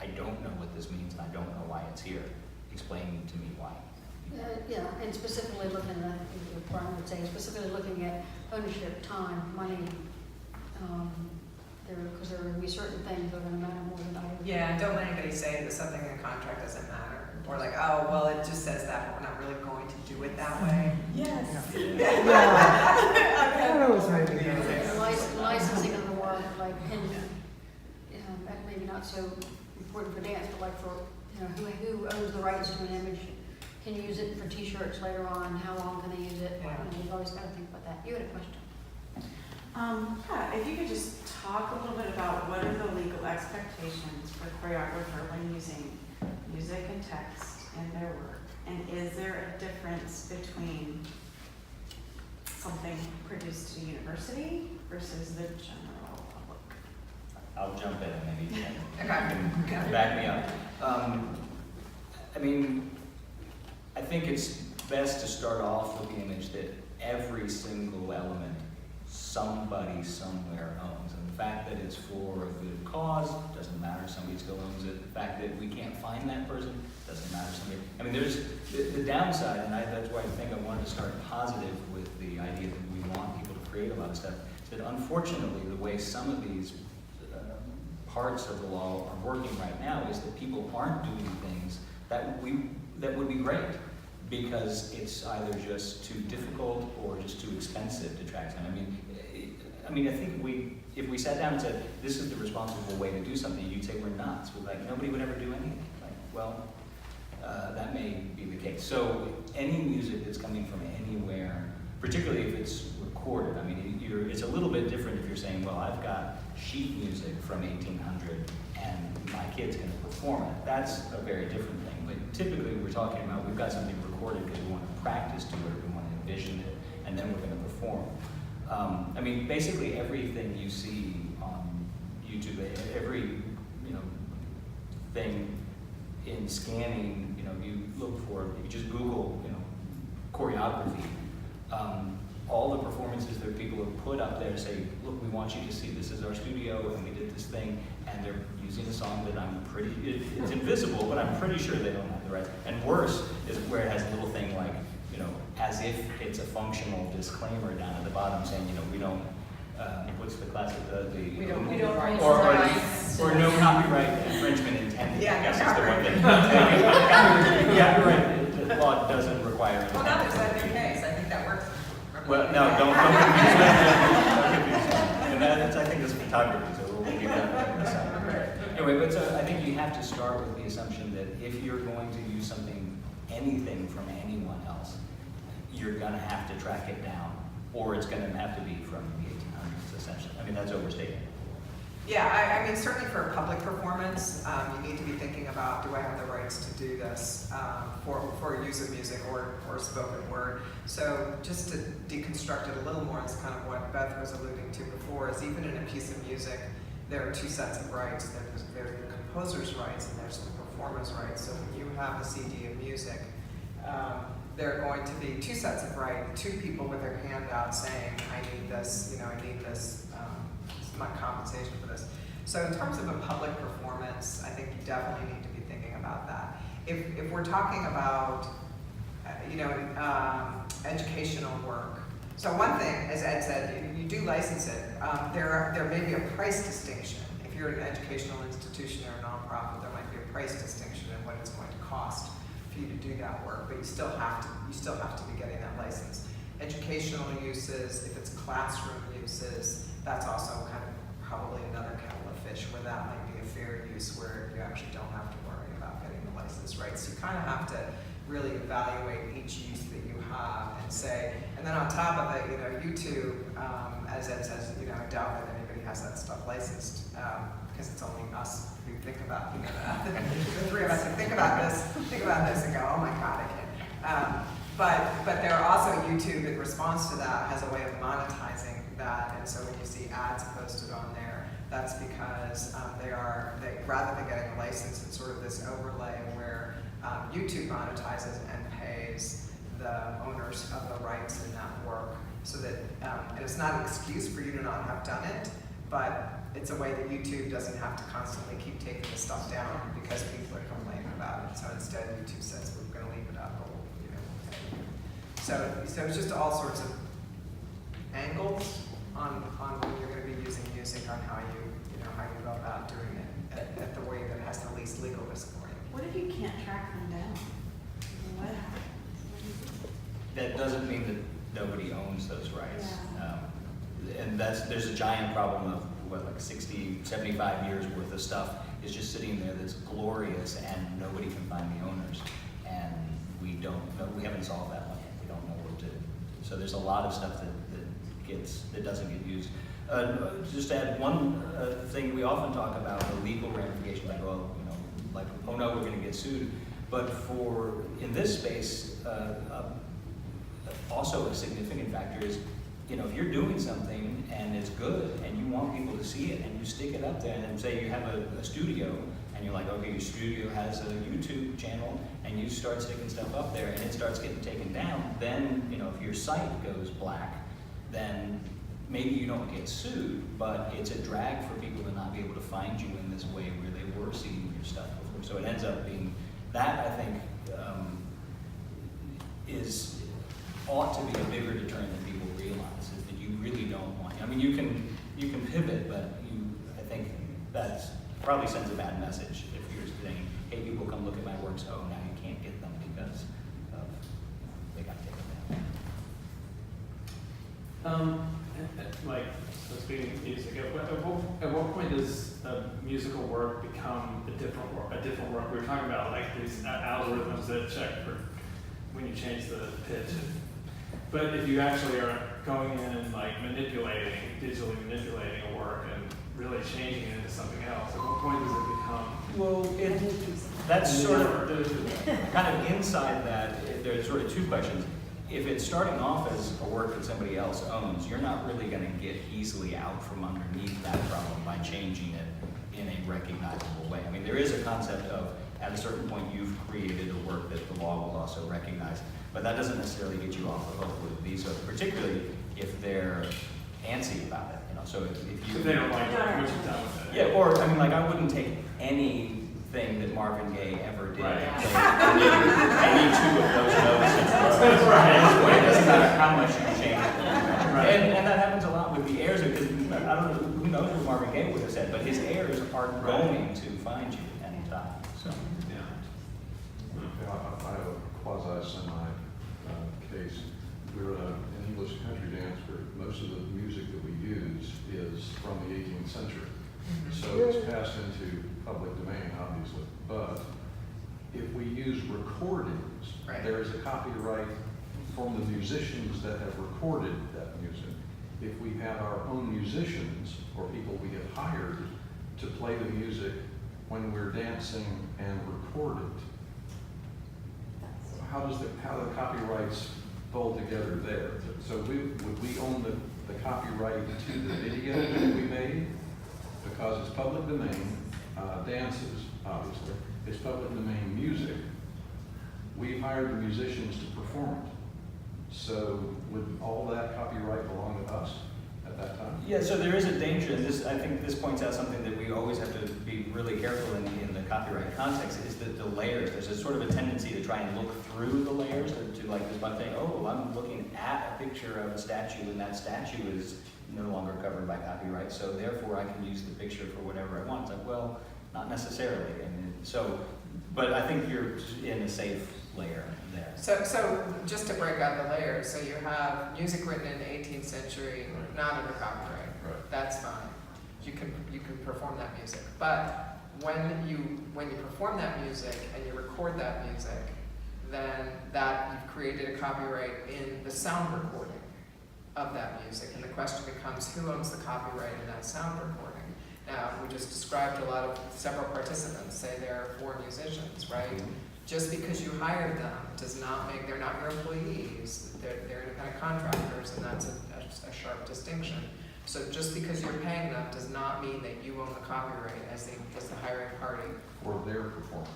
I don't know what this means, and I don't know why it's here. Explain to me why. Yeah, and specifically looking at, Brian would say, specifically looking at ownership, time, money. Because there are going to be certain things that are going to matter more than others. Yeah, and don't let anybody say that something in a contract doesn't matter. Or like, oh, well, it just says that, but we're not really going to do it that way. Yes. That always made me The licensing of the work, like, and that maybe not so important for dance, but like for, you know, who owns the rights to an image, can use it for T-shirts later on, how long can they use it? Yeah. You know, you've always got to think about that. You had a question. Yeah, if you could just talk a little bit about what are the legal expectations for a choreographer when using music and text in their work, and is there a difference between something produced at a university versus the general public? I'll jump in and maybe you Okay. can back me up. I mean, I think it's best to start off with the image that every single element somebody somewhere owns. And the fact that it's for a good cause doesn't matter, somebody still owns it. The fact that we can't find that person doesn't matter, somebody. I mean, there's the downside, and that's why I think I wanted to start positive with the idea that we want people to create a lot of stuff, that unfortunately the way some of these parts of the law are working right now is that people aren't doing things that would be great, because it's either just too difficult or just too expensive to track down. I mean, I think if we sat down and said, this is the responsible way to do something, you'd say we're nuts. We're like, nobody would ever do anything. Like, well, that may be the case. So any music that's coming from anywhere, particularly if it's recorded recorded. I mean, it's a little bit different if you're saying, well, I've got sheet music from 1800 and my kid's going to perform it. That's a very different thing. But typically we're talking about we've got something recorded because we want to practice to it, we want to envision it, and then we're going to perform. I mean, basically everything you see on YouTube, every thing in scanning, you look for, if you just Google, choreography, all the performances that people have put up there say, look, we want you to see this is our studio and we did this thing, and they're using a song that it's invisible, but I'm pretty sure they don't have the rights. And worse is where it has a little thing like, as if it's a functional disclaimer down at the bottom saying, we don't, what's the classic, We don't rights. or no copyright infringement intended, Yeah, I guess no is the one thing. Yeah, right, the law doesn't require it. Well, now there's that new case, I think that works. Well, no, don't confuse that. Don't confuse that. And that's, I think, is photography, so we'll leave that on the side. Anyway, but so I think you have to start with the assumption that if you're going to use anything from anyone else, you're gonna have to track it down, or it's gonna have to be from the 1800s, essentially. I mean, that's overstating. Yeah, I mean, certainly for a public performance, you need to be thinking about, do I have the rights to do this for use of music or spoken word? So just to deconstruct it a little more, is kind of what Beth was alluding to before, is even in a piece of music, there are two sets of rights. There's the composer's rights and there's the performer's rights. So when you have a CD of music, there are going to be two sets of rights, two people with their hand out saying, I need this, I need this, my compensation for this. So in terms of a public performance, I think you definitely need to be thinking about that. If we're talking about, educational work, so one thing, as Ed said, you do license it. There may be a price distinction. If you're an educational institution or a nonprofit, there might be a price distinction in what it's going to cost for you to do that work, but you still have to be getting that license. Educational uses, if it's classroom uses, that's also kind of probably another kettle of fish where that might be a fair use where you actually don't have to worry about getting the license, right? So you kind of have to really evaluate each use that you have and say, and then on top of it, YouTube, as Ed says, I doubt that anybody has that stuff licensed because it's only us who think about, the three of us who think about this and go, oh my God, I can't. But there are also YouTube in response to that has a way of monetizing that, and so when you see ads posted on there, that's because rather than getting a license, it's sort of this overlay where YouTube monetizes and pays the owners of the rights in that work, so that and it's not an excuse for you to not have done it, but it's a way that YouTube doesn't have to constantly keep taking the stuff down because people are complaining about it. So instead, YouTube says we're going to leave it up. Or, So it's just all sorts of angles on when you're going to be using music, on how you go about doing it at the way that has the least legal risk for you. What if you can't track them down? What happens? That doesn't mean that nobody owns those rights. And there's a giant problem of like 60, 75 years worth of stuff is just sitting there that's glorious and nobody can find the owners. And we haven't solved that one yet. We don't know what to do. So there's a lot of stuff that doesn't get used. Just to add one thing, we often talk about the legal ramifications, like, oh no, we're going to get sued. But in this space, also a significant factor is, if you're doing something and it's good and you want people to see it and you stick it up there, and then say you have a studio and you're like, okay, your studio has a YouTube channel and you start sticking stuff up there and it starts getting taken down, then, if your site goes black, then maybe you don't get sued, but it's a drag for people to not be able to find you in this way where they were seeing your stuff before. So it ends up being, that I think ought to be a bigger deterrent than people realize, is that you really don't want, you can pivot, but I think that probably sends a bad message if you're saying, hey, people come look at my works, oh, now you can't get them because they got taken down. So speaking of music, at what point does a musical work become a different work? We were talking about these algorithms that check for when you change the pitch. But if you actually are going in and like digitally manipulating a work and really changing it into something else? At what point does it become? Well, that's sort of kind of inside that. There's sort of two questions. If it's starting off as a work that somebody else owns, you're not really going to get easily out from underneath that problem by changing it in a recognizable way. I mean, there is a concept of, at a certain point, you've created a work that the law will also recognize, but that doesn't necessarily get you off the hook with these, particularly if they're antsy about it. So if you, If they don't like what you've done with it. yeah, or I mean, like I wouldn't take anything that Marvin Gaye ever did. Right. And play any two of those notes in a row. It doesn't matter how much you change it. Right. And that happens a lot with the heirs, because I don't know who knows what Marvin Gaye would have said, but his heirs are going to find you anytime. So Yeah. I have a quasi-semi case. We're an English country dance group. Most of the music that we use is from the 18th century. So it's passed into public domain, obviously. But if we use recordings, Right. there is a copyright from the musicians that have recorded that music. If we have our own musicians or people we have hired to play the music when we're dancing and record it, how do the copyrights fold together there? So would we own the copyright to the video that we made? Because it's public domain, dances, obviously, it's public domain music. We hired the musicians to perform it. So would all that copyright belong to us at that time? yeah, so there is a danger, and this, I think this points out something that we always have to be really careful in the copyright context, is that the layers, there's a sort of a tendency to try and look through the layers, to like this by saying, oh, well, I'm looking at a picture of a statue, and that statue is no longer covered by copyright, so therefore I can use the picture for whatever I want. It's like, well, not necessarily. I mean, so, but I think you're in a safe layer there. So just to break out the layers, so you have music written in the 18th century, not under copyright. Right. That's fine. You can perform that music. But when you perform that music and you record that music, then that you've created a copyright in the sound recording of that music. And the question becomes, who owns the copyright in that sound recording? Now, we just described several participants, say there are 4 musicians, right? Just because you hired them does not make, they're not your employees, they're independent contractors, and that's a sharp distinction. So just because you're paying them does not mean that you own the copyright as the hiring party For their performance.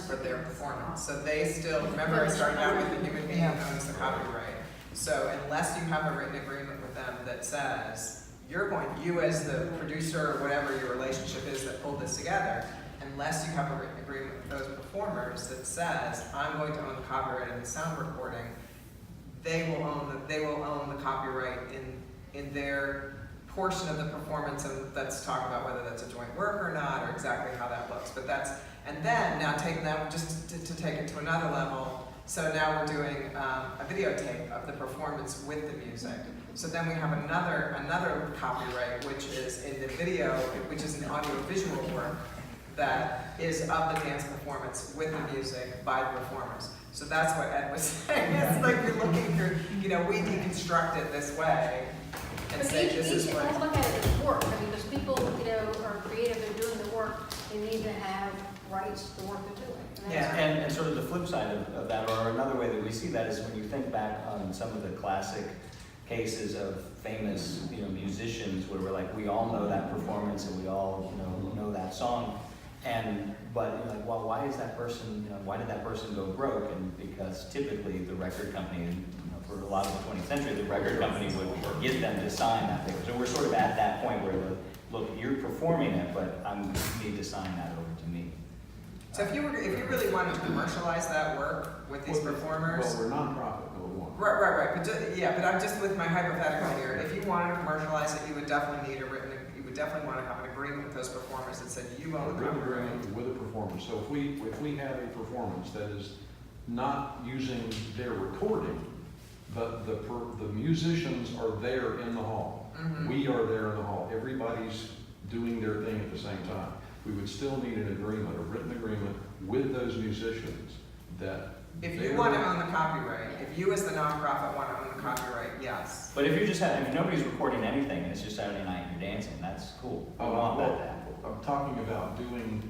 for their performance. So they still, remember I started out with the human being owns the copyright. So unless you have a written agreement with them that says, you as the producer or whatever your relationship is that pulled this together, unless you have a written agreement with those performers that says, I'm going to own the copyright in the sound recording, they will own the copyright in their portion of the performance, and let's talk about whether that's a joint work or not, or exactly how that looks. But and then now taking that just to take it to another level. So now we're doing a videotape of the performance with the music. So then we have another copyright, which is in the video, which is an audiovisual work that is of the dance performance with the music by the performers. So that's what Ed was saying. It's like you're looking through, we deconstruct it this way and But say this is each what. has to look at it as work. I mean, those people, are creative, they're doing the work, they need to have rights to the work they're doing. And that's- Yeah. And sort of the flip side of that, or another way that we see that, is when you think back on some of the classic cases of famous, musicians, where we're like, we all know that performance and we all, know that song. But you're like, well, why is that person, why did that person go broke? And because typically the record company, for a lot of the 20th century, the record company would get them to sign that paper. So we're sort of at that point where, look, you're performing it, but you need to sign that over to me. So if you really wanted to commercialize that work with these performers. Well, we're nonprofit, number one. Right. But I'm just with my hypothetical here. If you wanted to commercialize it, you would definitely want to have an agreement with those performers that said you own the Written copyright. agreement with a performer. So if we have a performance that is not using their recording, but the musicians are there in the hall. Mhm. We are there in the hall. Everybody's doing their thing at the same time. We would still need an agreement, a written agreement with those musicians that If you want to own the copyright, if you as the nonprofit want to own the copyright, yes. But if you're just having, if nobody's recording anything and it's just Saturday night and you're dancing, that's cool. I want that to happen. I'm talking about doing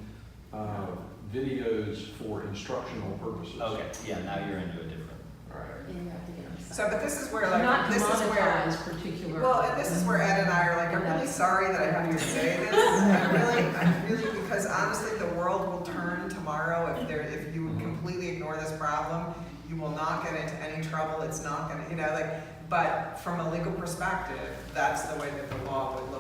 videos for instructional purposes. Okay, yeah, now you're into a different. All right. And you have to get on the So, but this is where, Not like, to this is where, monetize particular. well, and this is where Ed and I are like, I'm really sorry that I have to say this. I'm really, because honestly, the world will turn tomorrow if you completely ignore this problem. You will not get into any trouble. It's not gonna, you know, like, but from a legal perspective, that's the way that the law would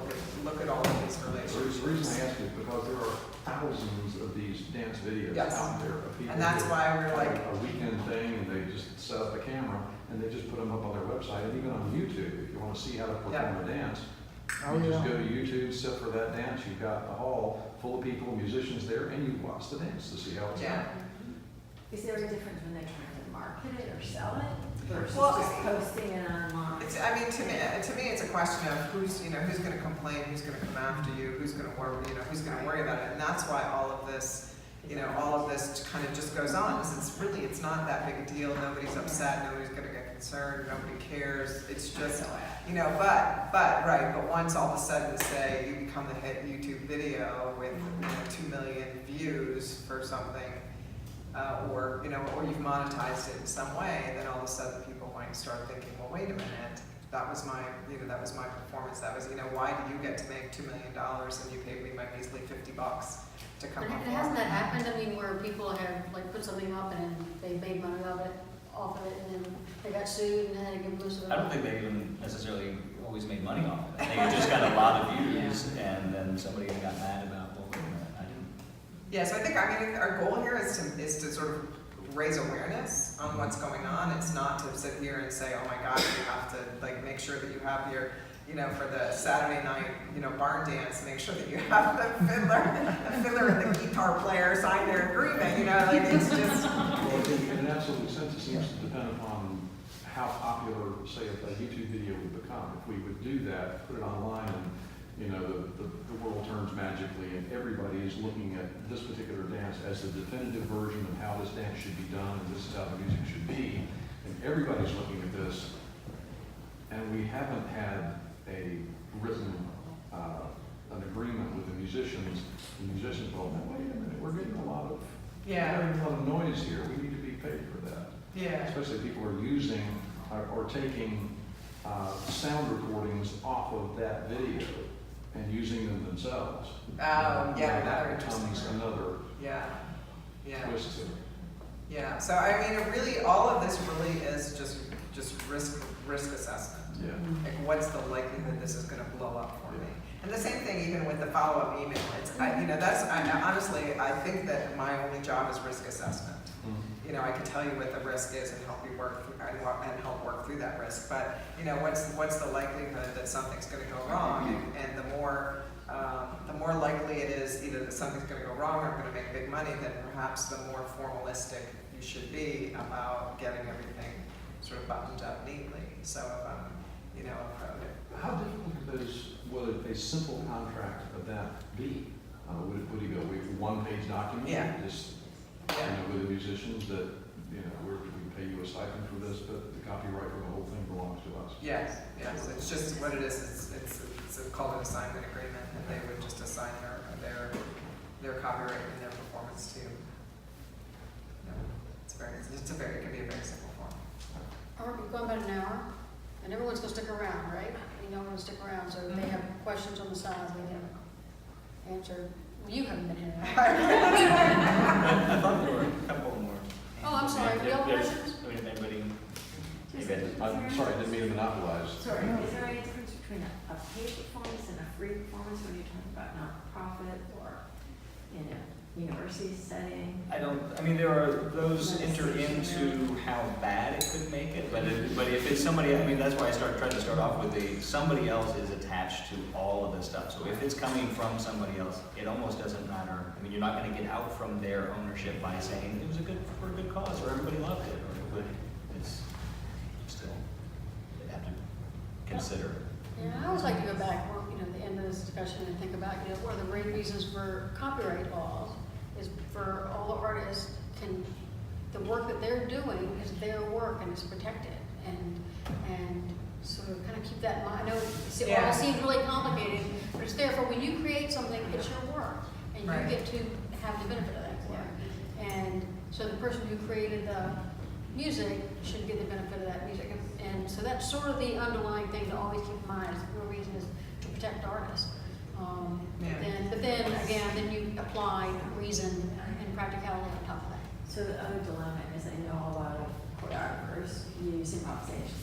look at all of these The relationships. reason I ask is because there are thousands of these dance videos Yes. out there of people. And that's who why we're have like, a weekend thing and they just set up a camera and they just put them up on their website and even on YouTube. If you want to see how to perform a dance, you just go to YouTube, sit for that dance. You've got the hall full of people, musicians there, and you watch the dance to see how it's yeah. done. Is there a difference when they're trying to market it or sell it versus Well, just posting it online? It's, I mean, to me, it's a question of who's going to complain, who's going to come after you, who's going to worry, who's going to worry about it, and that's why all of this kind of just goes on. It's not that big a deal. Nobody's upset. Nobody's going to get concerned. Nobody cares. It's just, but once all of a sudden say you become the hit YouTube video with 2 million views for something, or you've monetized it in some way, then all of a sudden people might start thinking, well, wait a minute, that was my performance. That was, why do you get to make $2 million and you paid me my measly $50 to come But up? hasn't that happened? I mean, where people have like put something up and they made money off of it, and then they got sued and then they had to give most of it. I don't think they even necessarily always made money off it. I think it just got a lot of views and then somebody got mad about, well, wait a minute, I didn't. Yeah, so I think our goal here is to sort of raise awareness on what's going on. It's not to sit here and say, oh my God, you have to make sure that you have your, for the Saturday night, barn dance, make sure that you have the fiddler and the guitar player sign their agreement, it's just. Well, in an absolute sense, it seems to depend upon how popular, say, a YouTube video would become. If we would do that, put it online, and the world turns magically, and everybody is looking at this particular dance as the definitive version of how this dance should be done, and this is how the music should be, and everybody's looking at this, and we haven't had a written an agreement with the musicians. The musicians go, oh, wait a minute, we're getting a lot of noise here. We need to be paid for that. Yeah. Especially people are using or taking sound recordings off of that video and using them themselves. Yeah, that another becomes interesting. another Yeah. twist to it. Yeah. So I mean, all of this really is just risk assessment. Yeah. Like, what's the likelihood this is going to blow up for me? And the same thing even with the follow-up email. Honestly, I think that my only job is risk assessment. I can tell you what the risk is and help you work and help work through that risk. But what's the likelihood that something's going to go wrong? And the more likely it is either that something's going to go wrong or going to make big money, then perhaps the more formalistic you should be about getting everything sort of buttoned up neatly. So How difficult would a simple contract of that be? Would you go with a one-page document? Yeah. Just yeah. with the musicians that we pay you a stipend for this, but the copyright for the whole thing belongs to us. Yes. It's just what it is. It's called an assignment agreement, and they would just assign their copyright and their performance to. It can be a very simple form. All right, we've gone about an hour, and everyone's gonna stick around, right? We know we're gonna stick around, so if they have questions on the side, they can answer. Well, you haven't been here. I thought there were a couple more. Oh, I'm sorry, we have questions? I mean, if anybody, I'm sorry, I didn't mean to monopolize. Sorry, is there any difference between a paid performance and a free performance when you're talking about nonprofit or in a university setting? there are those enter into how bad it could make it, but if it's somebody, that's why I tried to start off with somebody else is attached to all of this stuff. So if it's coming from somebody else, it almost doesn't matter. You're not going to get out from their ownership by saying it was for a good cause or everybody loved it, but it's still, they have to consider it. Yeah, I always like to go back, at the end of this discussion and think about, one of the great reasons for copyright laws is for all the artists can the work that they're doing is their work and it's protected, and sort of kind of keep that in mind. I know it all seems really complicated, but it's therefore when you create something, it's your work, and you Right. get to have the benefit of that work. And so the person who created the music should get the benefit of that music. And so that's sort of the underlying thing to always keep in mind. Is the real reason is to protect artists. But then again, then you apply reason and practicality on top of that. So the other dilemma is I know a lot of choreographers use improvisation,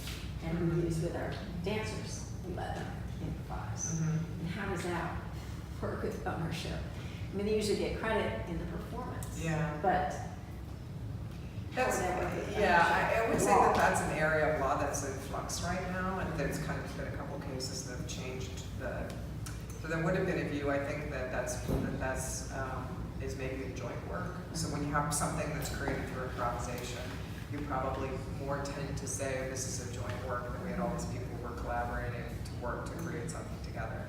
and Mhm. we use with our dancers, we let them improvise. And how does that work with ownership? I mean, they usually get credit in the performance. Yeah. But That's, I would say that that's an area of law that's in flux right now, and there's kind of been a couple cases that have changed so there would have been a view, I think, that's is maybe a joint work. So when you have something that's created through improvisation, you probably more tend to say, this is a joint work, that we had all these people who were collaborating to work to create something together.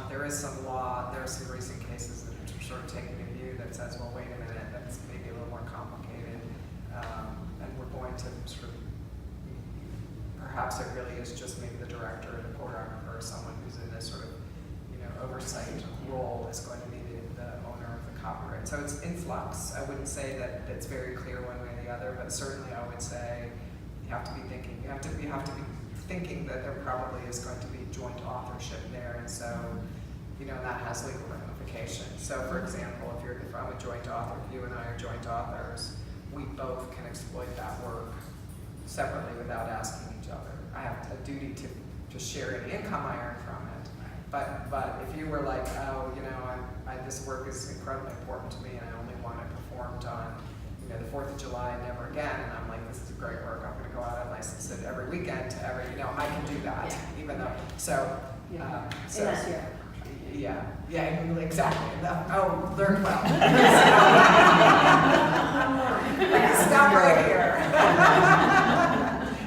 There is some law, there are some recent cases that are sort of taking a view that says, well, wait a minute, that's maybe a little more complicated. And we're going to sort of, perhaps it really is just maybe the director or the choreographer or someone who's in this sort of, oversight role is going to be the owner of the copyright. So it's in flux. I wouldn't say that it's very clear one way or the other, but certainly I would say you have to be thinking that there probably is going to be joint authorship there, and so, that has legal ramifications. So for example, if I'm a joint author, if you and I are joint authors, we both can exploit that work separately without asking each other. I have a duty to share any income I earn from it. But if you were like, oh, this work is incredibly important to me and I only want it performed on, the 4th of July and never again, and I'm like, this is great work, I'm gonna go out and license it every weekend to every, I can do that, even though, so. Exactly. Learn well. Stop right here.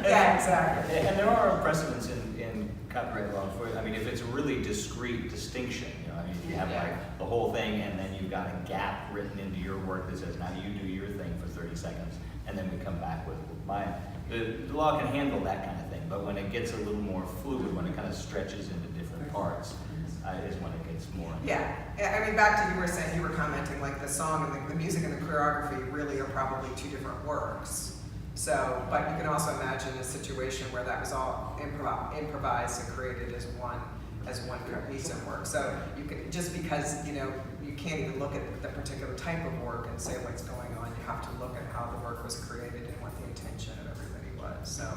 Yeah, exactly. And there are precedents in copyright law for, if it's a really discrete distinction, if you have like the whole thing and then you've got a gap written into your work that says, now you do your thing for 30 seconds, and then we come back with mine. The law can handle that kind of thing, but when it gets a little more fluid, when it kind of stretches into different parts, is when it gets more. Yeah, back to you were commenting like the song and the music and the choreography really are probably two different works. So, but you can also imagine a situation where that was all improvised and created as one cohesive work. So you can, just because you can't even look at the particular type of work and say what's going on, you have to look at how the work was created and what the intention of everybody was. So,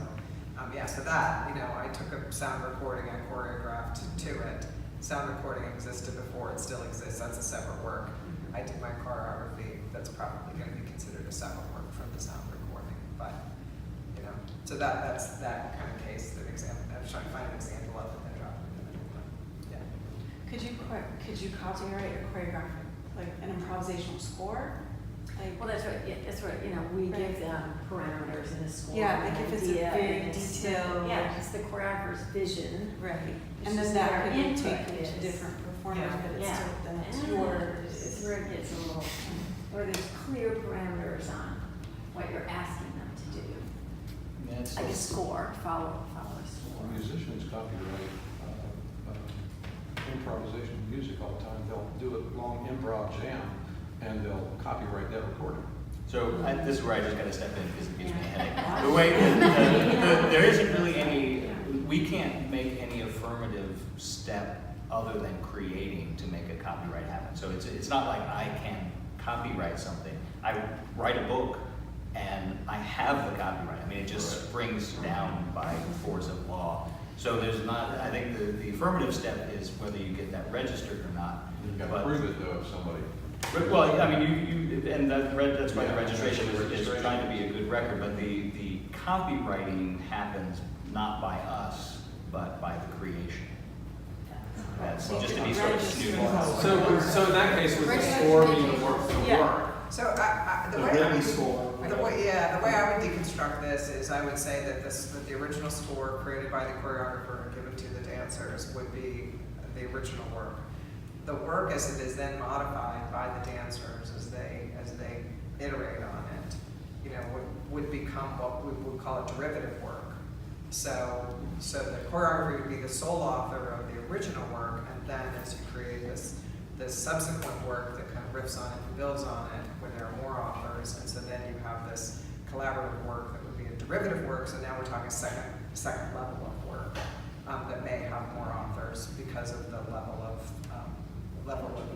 so that I took a sound recording and choreographed to it. Sound recording existed before; it still exists. That's a separate work. I did my choreography. That's probably going to be considered a separate work from the sound recording. But so that's that kind of case. That example. I was trying to find an example of it and drop it in the middle. Yeah. Could you copyright or choreograph like an improvisational score? Well, that's right. Yeah, that's right. We give them parameters in a score. Yeah, like if it's a idea, very and it's detailed. Yeah, it's the choreographer's vision. Right. It's And then just that their could be input taken is- to different performers, but it's Yeah. still then it's It's yours. where it gets a little, where there's clear parameters on what you're asking them to do. Like a score, follow a score. Musicians copyright improvisation music all the time. They'll do a long improv jam and they'll copyright that recording. So this is where I just got to step in because it gives me a headache. The way there isn't really any, we can't make any affirmative step other than creating to make a copyright happen. So it's not like I can copyright something. I write a book and I have the copyright. It just springs down by force of law. So there's not, I think the affirmative step is whether you get that registered or not. You've got to prove it though, if somebody. Well, and that's why the registration is trying to be a good record, but the copywriting happens not by us, but by the creation. That's just to be sort of snooping. So in that case, would the score be the work for the work? So the way I would deconstruct this is I would say that the original score created by the choreographer and given to the dancers would be the original work. The work as it is then modified by the dancers as they iterate on it would become what we would call a derivative work. So the choreography would be the sole author of the original work, and then as you create this subsequent work that kind of riffs on it and builds on it, where there are more authors, and so then you have this collaborative work that would be a derivative work. So now we're talking second level of work that may have more authors because of the level of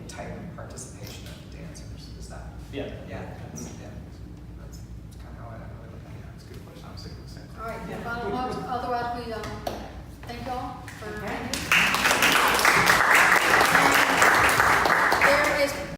type of participation of the dancers. Is that? Yeah. Yeah. That's, yeah.